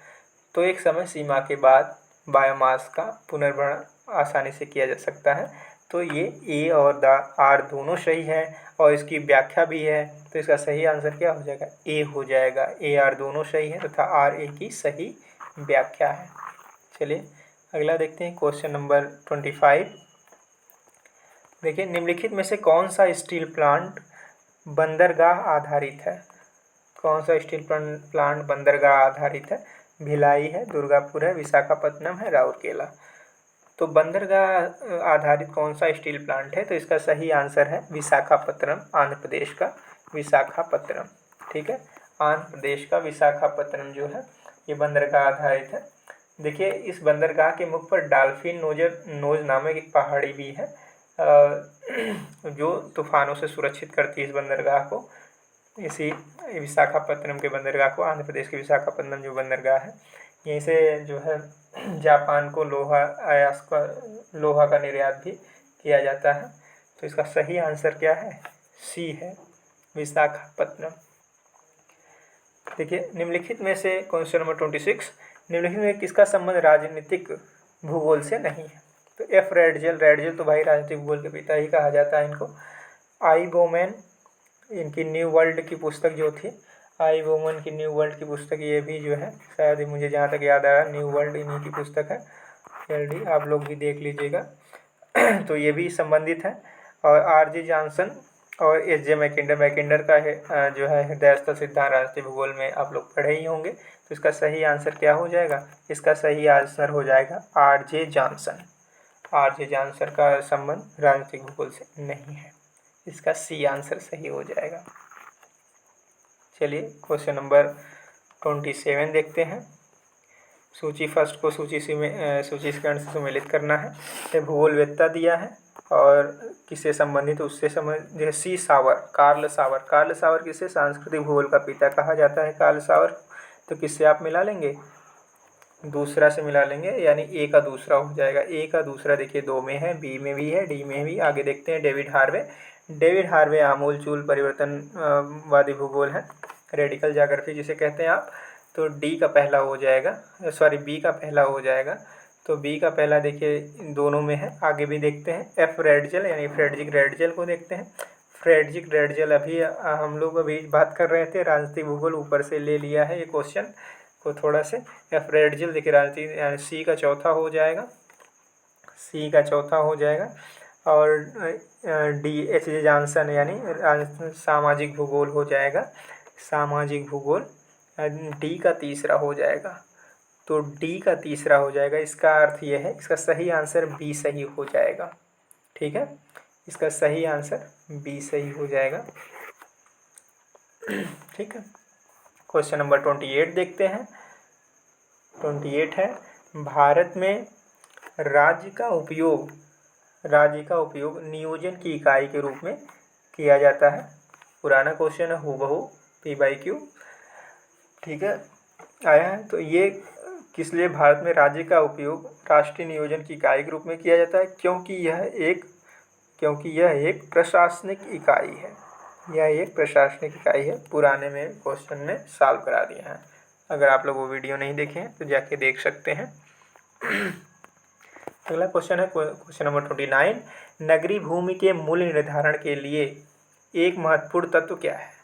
तो एक समय सीमा के बाद बायोमास का पुनर्भरण आसानी से किया जा सकता है। तो ये ए और आर दोनों सही है और इसकी व्याख्या भी है, तो इसका सही आंसर क्या हो जाएगा, ए हो जाएगा। ए आर दोनों सही है तथा आर ए की सही व्याख्या है। चलिए अगला देखते हैं, क्वेश्चन नंबर 25। देखिए, निम्नलिखित में से कौन सा स्टील प्लांट बंदरगाह आधारित है? कौन सा स्टील प्लांट बंदरगाह आधारित है? भिलाई है, दुर्गापुर है, विशाखापट्टनम है, राउरकेला। तो बंदरगाह आधारित कौन सा स्टील प्लांट है? तो इसका सही आंसर है विशाखापट्टनम, आंध्र प्रदेश का विशाखापट्टनम, ठीक है, आंध्र प्रदेश का विशाखापट्टनम जो है ये बंदरगाह आधारित है। देखिए, इस बंदरगाह के मुख पर डॉल्फिन नोज नामक एक पहाड़ी भी है जो तूफानों से सुरक्षित करती है इस बंदरगाह को। इसी विशाखापट्टनम के बंदरगाह को, आंध्र प्रदेश के विशाखापट्टनम जो बंदरगाह है, यहीं से जो है जापान को लोहा का निर्यात भी किया जाता है। तो इसका सही आंसर क्या है, सी है, विशाखापट्टनम। देखिए, निम्नलिखित में से क्वेश्चन नंबर 26, निम्नलिखित में किसका संबंध राजनीतिक भूगोल से नहीं है? तो एफ रेडजल तो भाई राजनीतिक भूगोल के पिता ही कहा जाता है इनको। आई बोमैन, इनकी न्यू वर्ल्ड की पुस्तक जो थी, आई वोमन की न्यू वर्ल्ड की पुस्तक, ये भी जो है शायद मुझे जहाँ तक याद आ रहा है न्यू वर्ल्ड इन्हीं की पुस्तक है, जल्दी आप लोग भी देख लीजिएगा। तो ये भी संबंधित है। और आर.जे. जॉनसन और एस.जे. मैकिंडर का है जो है हृदयस्थल सिद्धांत राजनीतिक भूगोल में आप लोग पढ़े ही होंगे। तो इसका सही आंसर क्या हो जाएगा, इसका सही आंसर हो जाएगा आर.जे. जॉनसन। आर.जे. जॉनसन का संबंध राजनीतिक भूगोल से नहीं है, इसका सी आंसर सही हो जाएगा। चलिए क्वेश्चन नंबर 27 देखते हैं। सूची फर्स्ट को सूचीकरण से सम्मिलित करना है। ये भूगोलवेत्ता दिया है और किससे संबंधित, उससे संबंधित, जैसे सी सावर, कार्ल सावर किसे सांस्कृतिक भूगोल का पिता कहा जाता है, कार्ल सावर। तो किससे आप मिला लेंगे, दूसरा से मिला लेंगे, यानी ए का दूसरा हो जाएगा। ए का दूसरा देखिए 2 में है, बी में भी है, डी में भी। आगे देखते हैं, डेविड हार्वे आमूलचूल परिवर्तनवादी भूगोल है, रेडिकल ज्योग्राफी जिसे कहते हैं आप। तो डी का पहला हो जाएगा, सॉरी बी का पहला हो जाएगा। तो बी का पहला देखिए दोनों में है। आगे भी देखते हैं, एफ रेडजल यानी फ्रेडरिक रेडजल को देखते हैं। फ्रेडरिक रेडजल अभी हम लोग अभी बात कर रहे थे, राजनीतिक भूगोल ऊपर से ले लिया है ये क्वेश्चन। को थोड़ा से, या फ्रेडजिल दिख रहा है, यानी सी का चौथा हो जाएगा, सी का चौथा हो जाएगा। और डी एच जे जॉनसन यानी सामाजिक भूगोल हो जाएगा, सामाजिक भूगोल डी का तीसरा हो जाएगा। तो डी का तीसरा हो जाएगा, इसका अर्थ यह है, इसका सही आंसर बी सही हो जाएगा। ठीक है, इसका सही आंसर बी सही हो जाएगा। ठीक है, क्वेश्चन नंबर 28 देखते हैं। 28 है, भारत में राज्य का उपयोग नियोजन की इकाई के रूप में किया जाता है। पुराना क्वेश्चन है हूबहू P/Q। ठीक है, आया है। तो ये किस लिए भारत में राज्य का उपयोग राष्ट्रीय नियोजन की इकाई के रूप में किया जाता है? क्योंकि यह एक प्रशासनिक इकाई है, यह एक प्रशासनिक इकाई है। पुराने में क्वेश्चन में सॉल्व करा दिया है, अगर आप लोग वो वीडियो नहीं देखे हैं तो जाके देख सकते हैं। अगला क्वेश्चन है क्वेश्चन नंबर 29, नगरीय भूमि के मूल्य निर्धारण के लिए एक महत्वपूर्ण तत्व क्या है?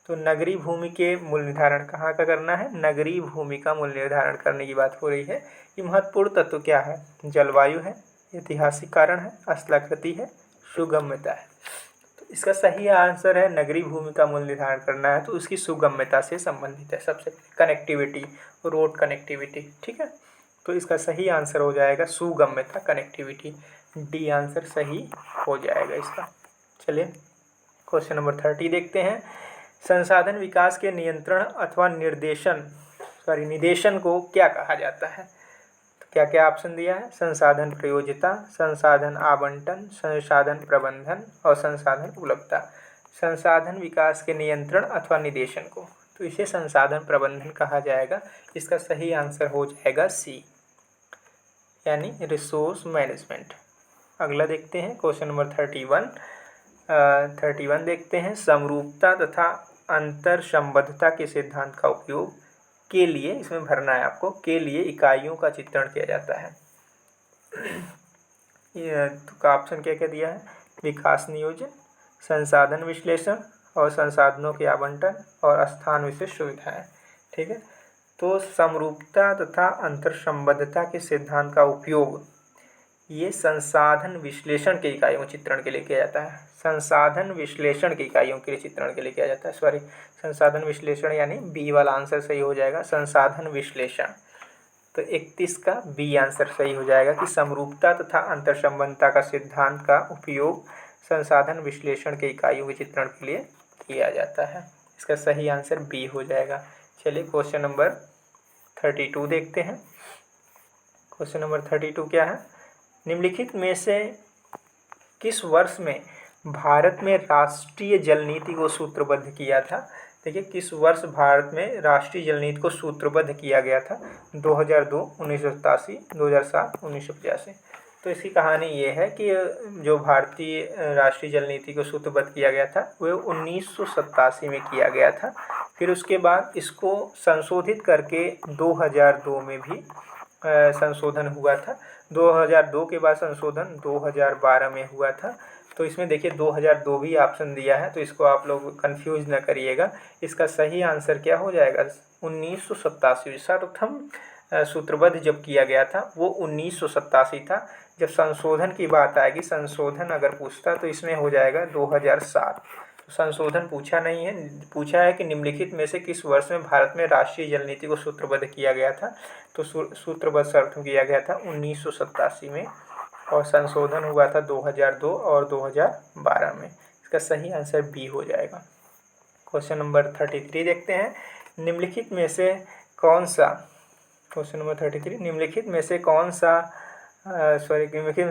तो नगरीय भूमि के मूल्य निर्धारण कहाँ का करना है? नगरीय भूमि का मूल्य निर्धारण करने की बात हो रही है। ये महत्वपूर्ण तत्व क्या है? जलवायु है, ऐतिहासिक कारण है, स्थलाकृति है, सुगम्यता है। तो इसका सही आंसर है नगरीय भूमि का मूल्य निर्धारण करना है तो उसकी सुगम्यता से संबंधित है। सबसे कनेक्टिविटी, रोड कनेक्टिविटी। ठीक है, तो इसका सही आंसर हो जाएगा सुगम्यता, कनेक्टिविटी। डी आंसर सही हो जाएगा इसका। चलिए क्वेश्चन नंबर 30 देखते हैं। संसाधन विकास के नियंत्रण अथवा निदेशन को क्या कहा जाता है? तो क्या क्या ऑप्शन दिया है? संसाधन प्रयोज्यता, संसाधन आवंटन, संसाधन प्रबंधन और संसाधन उपलब्धता। संसाधन विकास के नियंत्रण अथवा निदेशन को, तो इसे संसाधन प्रबंधन कहा जाएगा। इसका सही आंसर हो जाएगा सी, यानी रिसोर्स मैनेजमेंट। अगला देखते हैं क्वेश्चन नंबर 31 देखते हैं। समरूपता तथा अंतर संबद्धता के सिद्धांत का उपयोग के लिए, इसमें भरना है आपको, के लिए इकाइयों का चित्रण किया जाता है। तो ऑप्शन क्या क्या दिया है? विकास नियोजन, संसाधन विश्लेषण और संसाधनों के आवंटन और स्थान विशिष्ट सुविधाएं। ठीक है, तो समरूपता तथा अंतर संबद्धता के सिद्धांत का उपयोग ये संसाधन विश्लेषण के इकाइयों चित्रण के लिए किया जाता है। संसाधन विश्लेषण की इकाइयों के लिए चित्रण के लिए किया जाता है। सॉरी, संसाधन विश्लेषण यानी बी वाला आंसर सही हो जाएगा, संसाधन विश्लेषण। तो 31 का बी आंसर सही हो जाएगा कि समरूपता तथा अंतर संबद्धता का सिद्धांत का उपयोग संसाधन विश्लेषण के इकाइयों के चित्रण के लिए किया जाता है। इसका सही आंसर बी हो जाएगा। चलिए क्वेश्चन नंबर 32 देखते हैं। क्वेश्चन नंबर 32 क्या है? निम्नलिखित में से किस वर्ष में भारत में राष्ट्रीय जल नीति को सूत्रबद्ध किया था? देखिए, किस वर्ष भारत में राष्ट्रीय जल नीति को सूत्रबद्ध किया गया था? 2002, 1987, 2007, 1985। तो इसकी कहानी ये है कि जो भारतीय राष्ट्रीय जल नीति को सूत्रबद्ध किया गया था वह 1987 में किया गया था। फिर उसके बाद इसको संशोधित करके 2002 में भी संशोधन हुआ था। 2002 के बाद संशोधन 2012 में हुआ था। तो इसमें देखिए 2002 भी ऑप्शन दिया है, तो इसको आप लोग कंफ्यूज न करिएगा। इसका सही आंसर क्या हो जाएगा? 1987। सर्वप्रथम सूत्रबद्ध जब किया गया था वो 1987 था। जब संशोधन की बात आएगी, संशोधन अगर पूछता तो इसमें हो जाएगा 2007। संशोधन पूछा नहीं है, पूछा है कि निम्नलिखित में से किस वर्ष में भारत में राष्ट्रीय जल नीति को सूत्रबद्ध किया गया था। तो सूत्रबद्ध सर्वप्रथम किया गया था 1987 में और संशोधन हुआ था 2002 और 2012 में। इसका सही आंसर बी हो जाएगा। क्वेश्चन नंबर 33 देखते हैं। निम्नलिखित में से कौन सा, क्वेश्चन नंबर 33, निम्नलिखित में से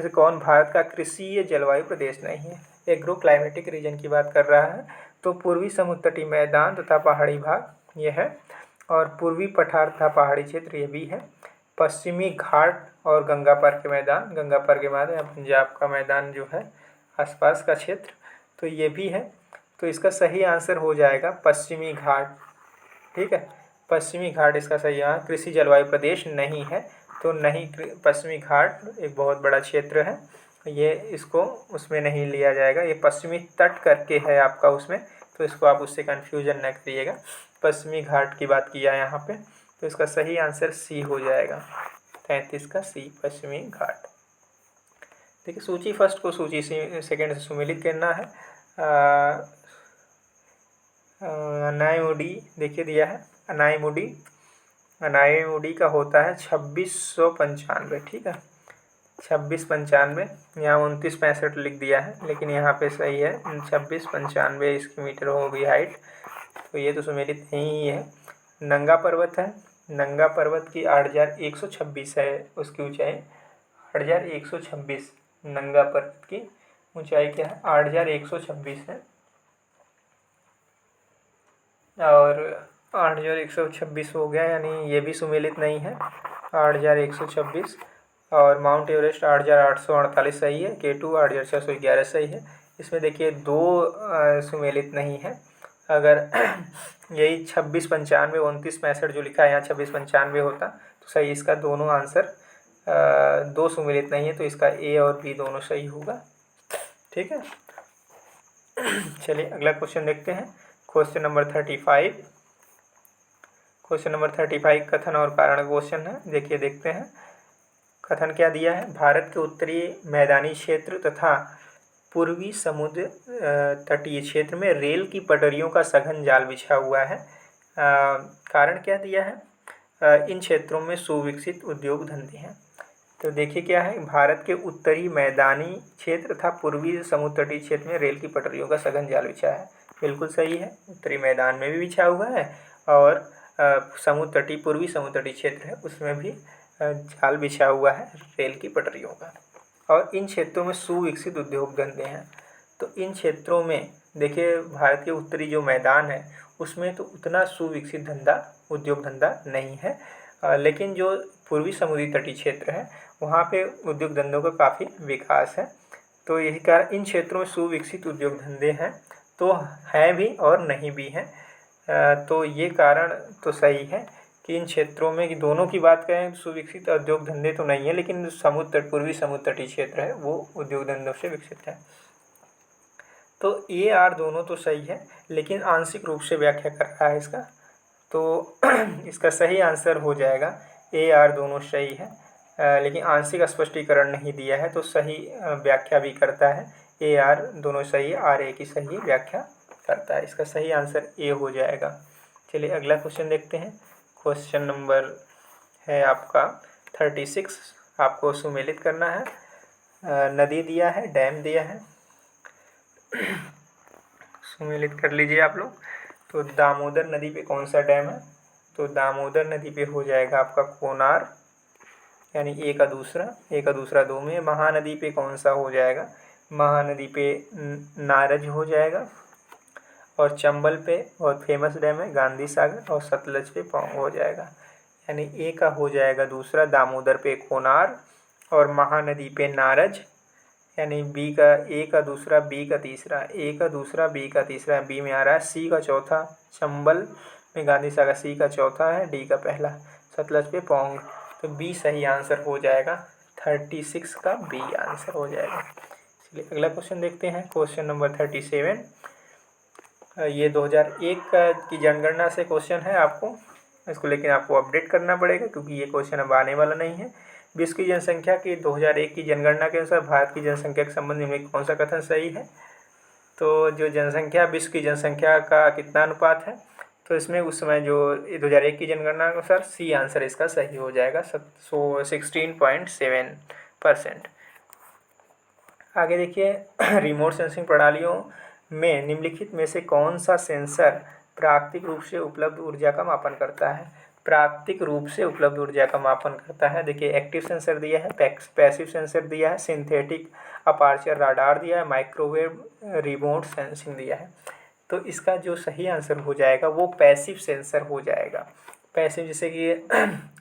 कौन भारत का कृषीय जलवायु प्रदेश नहीं है? एग्रो क्लाइमेटिक रीजन की बात कर रहा है। तो पूर्वी समुद्र तटीय मैदान तथा पहाड़ी भाग ये है, और पूर्वी पठार तथा पहाड़ी क्षेत्र ये भी है। पश्चिमी घाट और गंगा पार के मैदान, गंगा पार के मैदान या पंजाब का मैदान जो है आसपास का क्षेत्र, तो ये भी है। तो इसका सही आंसर हो जाएगा पश्चिमी घाट। ठीक है, पश्चिमी घाट इसका सही आंसर। कृषि जलवायु प्रदेश नहीं है, तो नहीं, पश्चिमी घाट एक बहुत बड़ा क्षेत्र है, ये इसको उसमें नहीं लिया जाएगा। ये पश्चिमी तट करके है आपका उसमें, तो इसको आप उससे कन्फ्यूजन न करिएगा। पश्चिमी घाट की बात किया है यहाँ पे, तो इसका सही आंसर सी हो जाएगा, 33 का सी, पश्चिमी घाट। देखिए सूची फर्स्ट को सूची सेकेंड से सुमेलित करना है। अनाईमुडी देखिए दिया है, अनाईमुडी का होता है 2695, ठीक है 2695। यहाँ 2965 लिख दिया है, लेकिन यहाँ पे सही है 2695 इसकी मीटर होगी हाइट, तो ये तो सुमेलित नहीं है। नंगा पर्वत है, नंगा पर्वत की 8126 है उसकी ऊंचाई, 8126 नंगा पर्वत की ऊंचाई क्या है, 8126 है। और 8126 हो गया, यानी ये भी सुमेलित नहीं है, 8126। और माउंट एवरेस्ट 8848 सही है, K2 8611 सही है। इसमें देखिए दो सुमेलित नहीं है। अगर यही 2695 2965 जो लिखा है यहाँ 2695 होता तो सही, इसका दोनों आंसर दो सुमेलित नहीं है, तो इसका ए और बी दोनों सही होगा, ठीक है। चलिए अगला क्वेश्चन देखते हैं, क्वेश्चन नंबर 35। क्वेश्चन नंबर 35 कथन और कारण क्वेश्चन है। देखिए देखते हैं कथन क्या दिया है। भारत के उत्तरी मैदानी क्षेत्र तथा पूर्वी समुद्र तटीय क्षेत्र में रेल की पटरियों का सघन जाल बिछा हुआ है। कारण क्या दिया है, इन क्षेत्रों में सुविकसित उद्योग धंधे हैं। तो देखिए क्या है, भारत के उत्तरी मैदानी क्षेत्र तथा पूर्वी समुद्र तटीय क्षेत्र में रेल की पटरियों का सघन जाल बिछा है, बिल्कुल सही है। उत्तरी मैदान में भी बिछा हुआ है और समुद्र तटीय पूर्वी समुद्र तटीय क्षेत्र है उसमें भी जाल बिछा हुआ है रेल की पटरियों का। और इन क्षेत्रों में सुविकसित उद्योग धंधे हैं। तो इन क्षेत्रों में देखिए भारत के उत्तरी जो मैदान है उसमें तो उतना सुविकसित उद्योग धंधा नहीं है, लेकिन जो पूर्वी समुद्री तटीय क्षेत्र है वहाँ पे उद्योग धंधों का काफ़ी विकास है। तो यही कारण इन क्षेत्रों में सुविकसित उद्योग धंधे हैं, तो हैं भी और नहीं भी हैं। तो ये कारण तो सही है कि इन क्षेत्रों में दोनों की बात करें सुविकसित उद्योग धंधे तो नहीं है, लेकिन पूर्वी समुद्र तटीय क्षेत्र है वो उद्योग धंधों से विकसित है। तो ए आर दोनों तो सही है, लेकिन आंशिक रूप से व्याख्या कर रहा है इसका, तो इसका सही आंसर हो जाएगा ए आर दोनों सही है, लेकिन आंशिक स्पष्टीकरण नहीं दिया है, तो सही व्याख्या भी करता है। ए आर दोनों सही है, आर ए की सही व्याख्या करता है, इसका सही आंसर ए हो जाएगा। चलिए अगला क्वेश्चन देखते हैं। क्वेश्चन नंबर है आपका 36, आपको सुमेलित करना है। नदी दिया है, डैम दिया है, सुमेलित कर लीजिए आप लोग। तो दामोदर नदी पे कौन सा डैम है, तो दामोदर नदी पे हो जाएगा आपका कोनार, यानी ए का दूसरा दो में। महानदी पे कौन सा हो जाएगा, महानदी पे नारज हो जाएगा। और चंबल पे बहुत फेमस डैम है गांधी सागर, और सतलज पे पौंग हो जाएगा, यानी ए का हो जाएगा दूसरा, दामोदर पे कोनार और महानदी पे नारज, यानी बी का ए का दूसरा बी का तीसरा, ए का दूसरा बी का तीसरा, बी में आ रहा है। सी का चौथा चंबल में गांधी सागर, सी का चौथा है, डी का पहला सतलज पे पौंग, तो बी सही आंसर हो जाएगा, 36 का बी आंसर हो जाएगा। चलिए अगला क्वेश्चन देखते हैं, क्वेश्चन नंबर 37। ये 2001 की जनगणना से क्वेश्चन है आपको, इसको लेकिन आपको अपडेट करना पड़ेगा क्योंकि ये क्वेश्चन अब आने वाला नहीं है। विश्व की जनसंख्या की 2001 की जनगणना के अनुसार भारत की जनसंख्या के संबंध में कौन सा कथन सही है। तो जो जनसंख्या विश्व की जनसंख्या का कितना अनुपात है, तो इसमें उस समय जो 2001 की जनगणना के अनुसार सी आंसर इसका सही हो जाएगा, 16.7%। आगे देखिए, रिमोट सेंसिंग प्रणालियों में निम्नलिखित में से कौन सा सेंसर प्राकृतिक रूप से उपलब्ध ऊर्जा का मापन करता है, प्राकृतिक रूप से उपलब्ध ऊर्जा का मापन करता है। देखिए एक्टिव सेंसर दिया है, पैसिव सेंसर दिया है, सिंथेटिक अपार्चर राडार दिया है, माइक्रोवेव रिमोट सेंसिंग दिया है। तो इसका जो सही आंसर हो जाएगा वो पैसिव सेंसर हो जाएगा। पैसिव जैसे कि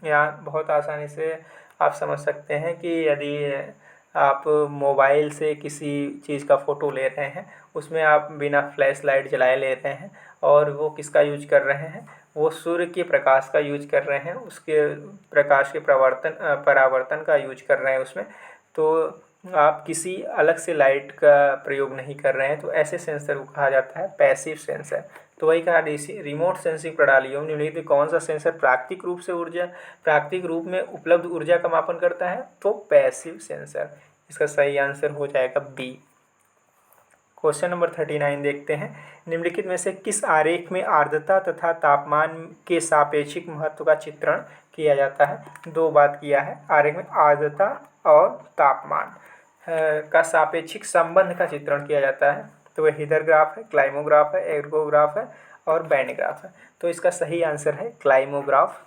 यहाँ बहुत आसानी से आप समझ सकते हैं कि यदि आप मोबाइल से किसी चीज़ का फ़ोटो ले रहे हैं, उसमें आप बिना फ्लैश लाइट जलाए ले रहे हैं और वो किसका यूज कर रहे हैं, वो सूर्य के प्रकाश का यूज कर रहे हैं, उसके प्रकाश के परावर्तन का यूज कर रहे हैं उसमें, तो आप किसी अलग से लाइट का प्रयोग नहीं कर रहे हैं, तो ऐसे सेंसर को कहा जाता है पैसिव सेंसर। तो वही कहा, रिमोट सेंसिंग प्रणालियों में निम्नलिखित में कौन सा सेंसर प्राकृतिक रूप में उपलब्ध ऊर्जा का मापन करता है? तो पैसिव सेंसर। इसका सही आंसर हो जाएगा बी। क्वेश्चन नंबर 39 देखते हैं। निम्नलिखित में से किस आरेख में आर्द्रता तथा तापमान के सापेक्षिक महत्व का चित्रण किया जाता है? दो बात किया है, आरेख में आर्द्रता और तापमान का सापेक्षिक संबंध का चित्रण किया जाता है। तो वह हीदर ग्राफ है, क्लाइमोग्राफ है, एर्गोग्राफ है और बैंड ग्राफ है। तो इसका सही आंसर है क्लाइमोग्राफ।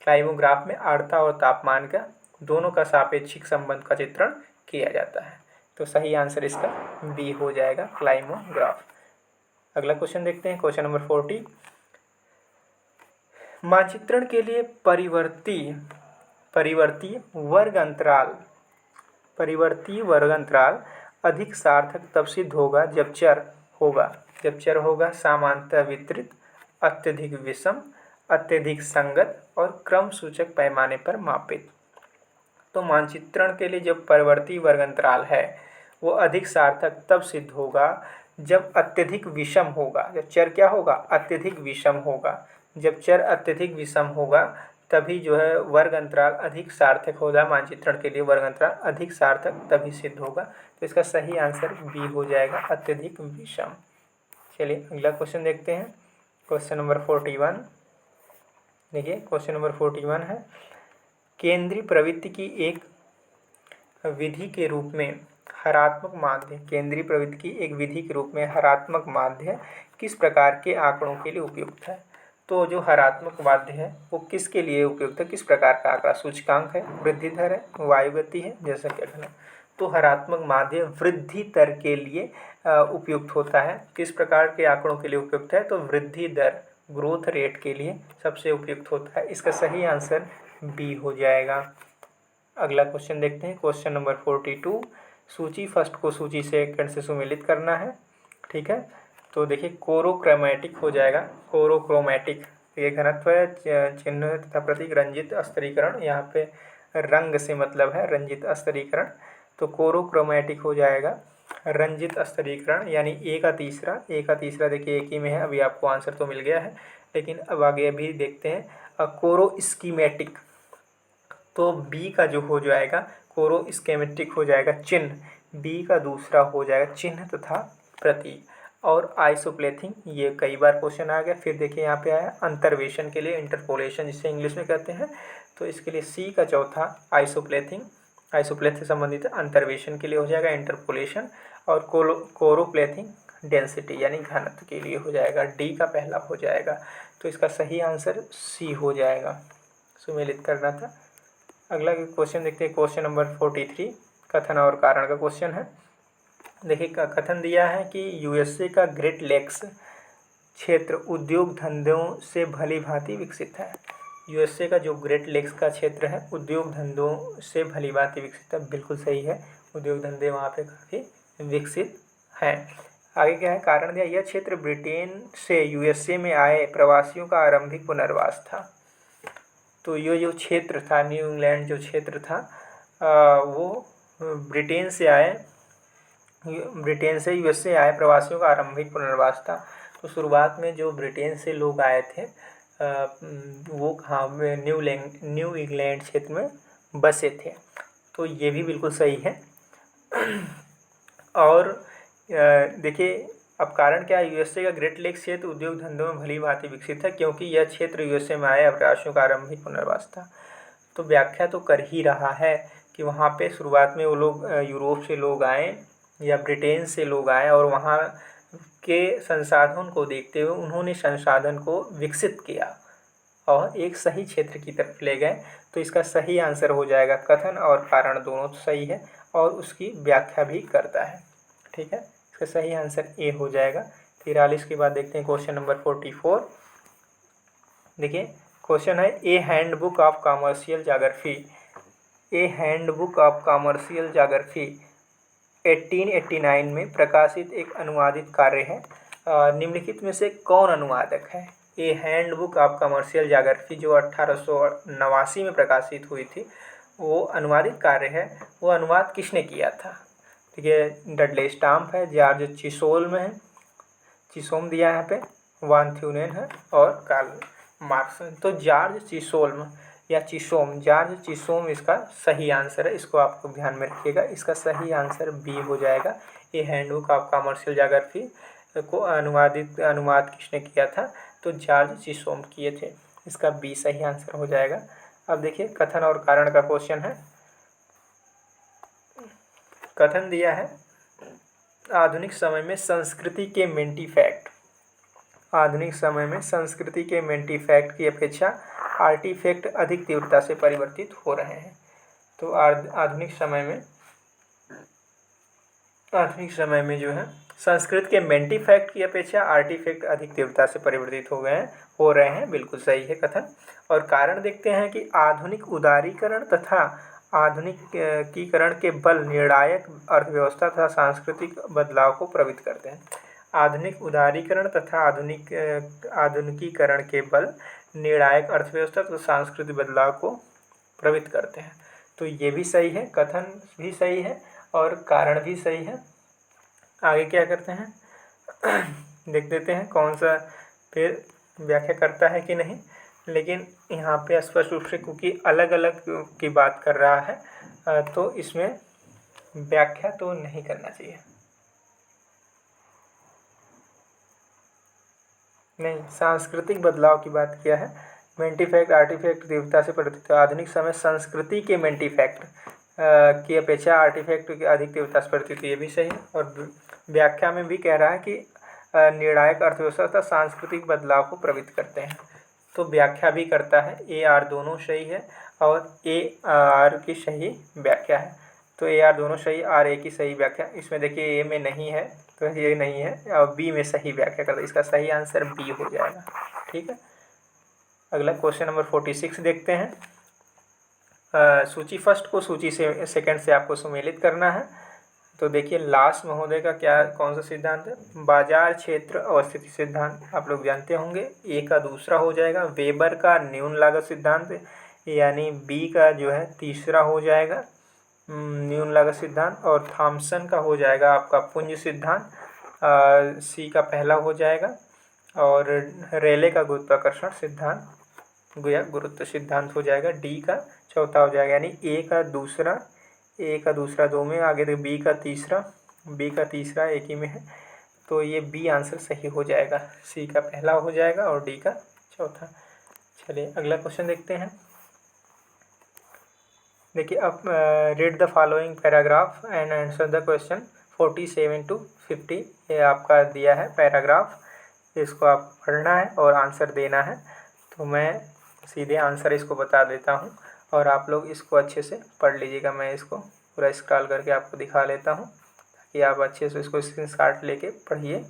क्लाइमोग्राफ में आर्द्रता और तापमान का दोनों का सापेक्षिक संबंध का चित्रण किया जाता है। तो सही आंसर इसका बी हो जाएगा, क्लाइमोग्राफ। अगला क्वेश्चन देखते हैं, क्वेश्चन नंबर 40। मानचित्रण के लिए परिवर्ती वर्ग अंतराल अधिक सार्थक तब सिद्ध होगा जब चर होगा समांतर वितरित, अत्यधिक विषम, अत्यधिक संगत और क्रम सूचक पैमाने पर मापित। तो मानचित्रण के लिए जब परिवर्ती वर्ग अंतराल है वो अधिक सार्थक तब सिद्ध होगा जब अत्यधिक विषम होगा। जब चर क्या होगा? अत्यधिक विषम होगा। जब चर अत्यधिक विषम होगा तभी जो है वर्ग अंतराल अधिक सार्थक होगा। मानचित्रण के लिए वर्ग अंतराल अधिक सार्थक तभी सिद्ध होगा। तो इसका सही आंसर बी हो जाएगा, अत्यधिक विषम। चलिए अगला क्वेश्चन देखते हैं, क्वेश्चन नंबर 41। देखिए क्वेश्चन नंबर 41 है, केंद्रीय प्रवृत्ति की एक विधि के रूप में हरात्मक माध्य किस प्रकार के आंकड़ों के लिए उपयुक्त है? तो जो हरात्मक माध्य है वो किसके लिए उपयुक्त है? किस प्रकार का आंकड़ा? सूचकांक है, वृद्धि दर है, वायुगति है, जैसा क्या कहना। तो हरात्मक माध्य वृद्धि दर के लिए उपयुक्त होता है। किस प्रकार के आंकड़ों के लिए उपयुक्त है? तो वृद्धि दर, ग्रोथ रेट के लिए सबसे उपयुक्त होता है। इसका सही आंसर बी हो जाएगा। अगला क्वेश्चन देखते हैं, क्वेश्चन नंबर 42। सूची फर्स्ट को सूची सेकंड से सुमेलित करना है, ठीक है। तो देखिए कोरोक्रोमैटिक हो जाएगा, कोरोक्रोमैटिक ये घनत्व है, चिन्ह तथा प्रतीक रंजित स्तरीकरण, यहाँ पे रंग से मतलब है रंजित स्तरीकरण। तो कोरोक्रोमैटिक हो जाएगा रंजित स्तरीकरण, यानी ए का तीसरा देखिए एक ही में है। अभी आपको आंसर तो मिल गया है, लेकिन अब आगे अभी देखते हैं कोरो स्कीमेटिक। तो बी का जो हो जाएगा कोरो स्कीमेटिक हो जाएगा चिन्ह, बी का दूसरा हो जाएगा चिन्ह तथा प्रतीक। और आइसोप्लेथिंग, ये कई बार क्वेश्चन आ गया। फिर देखिए यहाँ पे आया अंतर्वेशन के लिए, इंटरपोलेशन जिसे इंग्लिश में कहते हैं। तो इसके लिए सी का चौथा आइसोप्लेथ से संबंधित अंतर्वेशन के लिए हो जाएगा इंटरपोलेशन। और कोरोप्लेथिंग डेंसिटी यानी घनत्व के लिए हो जाएगा, डी का पहला हो जाएगा। तो इसका सही आंसर सी हो जाएगा, सुमेलित करना था। अगला क्वेश्चन देखते हैं, क्वेश्चन नंबर 43 कथन और कारण का क्वेश्चन है। देखिए कथन दिया है कि यूएसए का ग्रेट लेक्स क्षेत्र उद्योग धंधों से भली भांति विकसित है। यूएसए का जो ग्रेट लेक्स का क्षेत्र है उद्योग धंधों से भली भांति विकसित है, बिल्कुल सही है। उद्योग धंधे वहाँ पे काफ़ी विकसित हैं। आगे क्या है, कारण दिया, यह क्षेत्र ब्रिटेन से यूएसए में आए प्रवासियों का आरंभिक पुनर्वास था। तो ये जो क्षेत्र था, न्यू इंग्लैंड जो क्षेत्र था वो ब्रिटेन से यूएसए आए प्रवासियों का आरंभिक पुनर्वास था। तो शुरुआत में जो ब्रिटेन से लोग आए थे वो कहाँ में न्यू इंग्लैंड क्षेत्र में बसे थे। तो ये भी बिल्कुल सही है। और देखिए अब कारण क्या है, यूएसए का ग्रेट लेक्स क्षेत्र उद्योग धंधों में भली भांति विकसित है क्योंकि यह क्षेत्र यूएसए में आए अप्रवासियों का आरंभिक पुनर्वास था। तो व्याख्या तो कर ही रहा है कि वहाँ पे शुरुआत में वो लोग यूरोप से लोग आए या ब्रिटेन से लोग आए और वहाँ के संसाधन को देखते हुए उन्होंने संसाधन को विकसित किया और एक सही क्षेत्र की तरफ ले गए। तो इसका सही आंसर हो जाएगा, कथन और कारण दोनों सही है और उसकी व्याख्या भी करता है, ठीक है। इसका सही आंसर ए हो जाएगा। 43 के बाद देखते हैं क्वेश्चन नंबर 44। देखिए क्वेश्चन है, ए हैंडबुक ऑफ कॉमर्शियल जाग्राफी 1889 में प्रकाशित एक अनुवादित कार्य है। निम्नलिखित में से कौन अनुवादक है? ए हैंडबुक ऑफ कॉमर्शियल जाग्राफी जो 1889 में प्रकाशित हुई थी वो अनुवादित कार्य है। वो अनुवाद किसने किया था? ठीक है, डडले स्टाम्प है, जॉर्ज चिसोम दिया है यहाँ पे, वान थ्यूनेन है और कार्ल मार्क्स। तो जॉर्ज चिसोल्म या चिसोम, जॉर्ज चिसोम इसका सही आंसर है। इसको आप लोग ध्यान में रखिएगा। इसका सही आंसर बी हो जाएगा। ये हैंडबुक ऑफ कमर्शियल ज्योग्राफी को अनुवाद किसने किया था? तो जॉर्ज चिसोम किए थे। इसका बी सही आंसर हो जाएगा। अब देखिए कथन और कारण का क्वेश्चन है। कथन दिया है, आधुनिक समय में संस्कृति के मेंटी फैक्ट, आधुनिक समय में संस्कृति के मेंटी फैक्ट की अपेक्षा आर्टिफैक्ट अधिक तीव्रता से परिवर्तित हो रहे हैं। तो आधुनिक समय में जो है संस्कृत के मेंटी फैक्ट की अपेक्षा आर्टिफैक्ट अधिक तीव्रता से परिवर्तित हो रहे हैं। बिल्कुल सही है कथन। और कारण देखते हैं कि आधुनिक उदारीकरण तथा आधुनिकीकरण के बल निर्णायक अर्थव्यवस्था तथा सांस्कृतिक बदलाव को प्रभावित करते हैं। आधुनिक उदारीकरण तथा आधुनिकीकरण के बल निर्णायक अर्थव्यवस्था तथा सांस्कृतिक बदलाव को प्रभावित करते हैं। तो ये भी सही है, कथन भी सही है और कारण भी सही है। आगे क्या करते हैं देख लेते हैं कौन सा फिर व्याख्या करता है कि नहीं। लेकिन यहाँ पे स्पष्ट रूप से क्योंकि अलग अलग की बात कर रहा है तो इसमें व्याख्या तो नहीं करना चाहिए। नहीं, सांस्कृतिक बदलाव की बात किया है। मेंटी फैक्ट आर्टिफैक्ट तीव्रता से परिवर्तित। आधुनिक समय संस्कृति के मेंटी फैक्ट की अपेक्षा आर्टिफैक्ट की अधिक तीव्रता से परिवर्तित, ये भी सही है। और व्याख्या में भी कह रहा है कि निर्णायक अर्थव्यवस्था तथा सांस्कृतिक बदलाव को प्रभावित करते हैं। तो व्याख्या भी करता है। ए आर दोनों सही है और ए आर की सही व्याख्या है। तो ए आर दोनों सही, आर ए की सही व्याख्या। इसमें देखिए ए में नहीं है तो ये नहीं है और बी में सही व्याख्या करता है। इसका सही आंसर बी हो जाएगा। ठीक है। अगला क्वेश्चन नंबर 46 देखते हैं। सूची फर्स्ट को सूची से सेकंड से आपको सुमेलित करना है। तो देखिए लास महोदय का कौन सा सिद्धांत है? बाजार क्षेत्र अवस्थिति सिद्धांत आप लोग जानते होंगे। ए का दूसरा हो जाएगा। वेबर का न्यून लागत सिद्धांत, यानी बी का जो है तीसरा हो जाएगा न्यून लागत सिद्धांत। और थॉमसन का हो जाएगा आपका पुंज सिद्धांत, सी का पहला हो जाएगा। और रेले का गुरुत्वाकर्षण सिद्धांत या गुरुत्व सिद्धांत हो जाएगा, डी का चौथा हो जाएगा। यानी ए का दूसरा दो में, आगे तो बी का तीसरा एक ही में है। तो ये बी आंसर सही हो जाएगा। सी का पहला हो जाएगा और डी का चौथा। चलिए अगला क्वेश्चन देखते हैं। देखिए अब read the following paragraph and answer the question 47 to 50। ये आपका दिया है पैराग्राफ, इसको आप पढ़ना है और आंसर देना है। तो मैं सीधे आंसर इसको बता देता हूँ और आप लोग इसको अच्छे से पढ़ लीजिएगा। मैं इसको पूरा स्क्रॉल करके आपको दिखा लेता हूँ ताकि आप अच्छे से इसको स्क्रीनशॉट लेके पढ़िए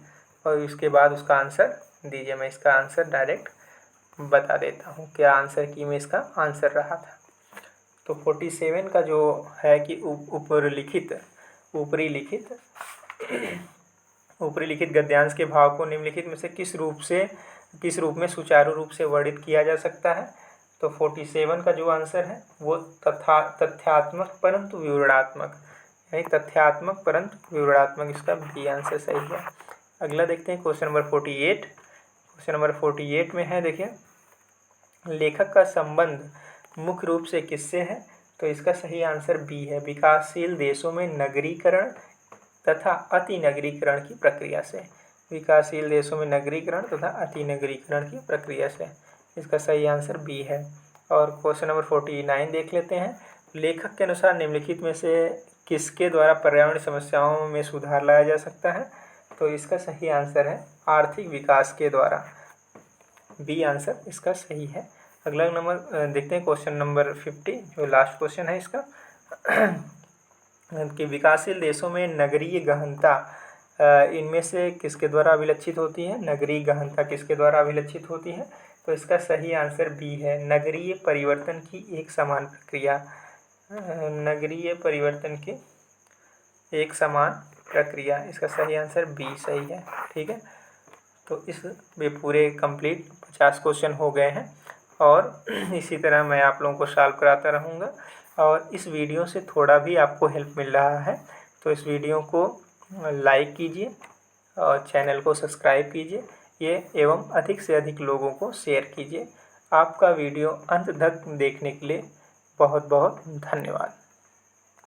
और उसके बाद उसका आंसर दीजिए। मैं इसका आंसर डायरेक्ट बता देता हूँ क्या आंसर की में इसका आंसर रहा था। तो 47 का जो है कि ऊपरी लिखित गद्यांश के भाव को निम्नलिखित में से किस रूप में सुचारू रूप से वर्णित किया जा सकता है? तो 47 का जो आंसर है वो तथ्यात्मक परंतु विवरणात्मक, यानी तथ्यात्मक परंतु विवरणात्मक, इसका बी आंसर सही है। अगला देखते हैं क्वेश्चन नंबर 48। क्वेश्चन नंबर 48 में है देखिए, लेखक का संबंध मुख्य रूप से किससे है? तो इसका सही आंसर बी है, विकासशील देशों में नगरीकरण तथा अति नगरीकरण की प्रक्रिया से। विकासशील देशों में नगरीकरण तथा अति नगरीकरण की प्रक्रिया से, इसका सही आंसर बी है। और क्वेश्चन नंबर 49 देख लेते हैं। लेखक के अनुसार निम्नलिखित में से किसके द्वारा पर्यावरण समस्याओं में सुधार लाया जा सकता है? तो इसका सही आंसर है आर्थिक विकास के द्वारा, बी आंसर इसका सही है। अगला नंबर देखते हैं क्वेश्चन नंबर 50 जो लास्ट क्वेश्चन है इसका कि विकासशील देशों में नगरीय गहनता इनमें से किसके द्वारा अभिलक्षित होती है? नगरीय गहनता किसके द्वारा अभिलक्षित होती है? तो इसका सही आंसर बी है, नगरीय परिवर्तन की एक समान प्रक्रिया। नगरीय परिवर्तन की एक समान प्रक्रिया, इसका सही आंसर बी सही है। ठीक है। तो इस वे पूरे कंप्लीट 50 क्वेश्चन हो गए हैं और इसी तरह मैं आप लोगों को सॉल्व कराता रहूँगा। और इस वीडियो से थोड़ा भी आपको हेल्प मिल रहा है तो इस वीडियो को लाइक कीजिए और चैनल को सब्सक्राइब कीजिए एवं अधिक से अधिक लोगों को शेयर कीजिए। आपका वीडियो अंत तक देखने के लिए बहुत बहुत धन्यवाद।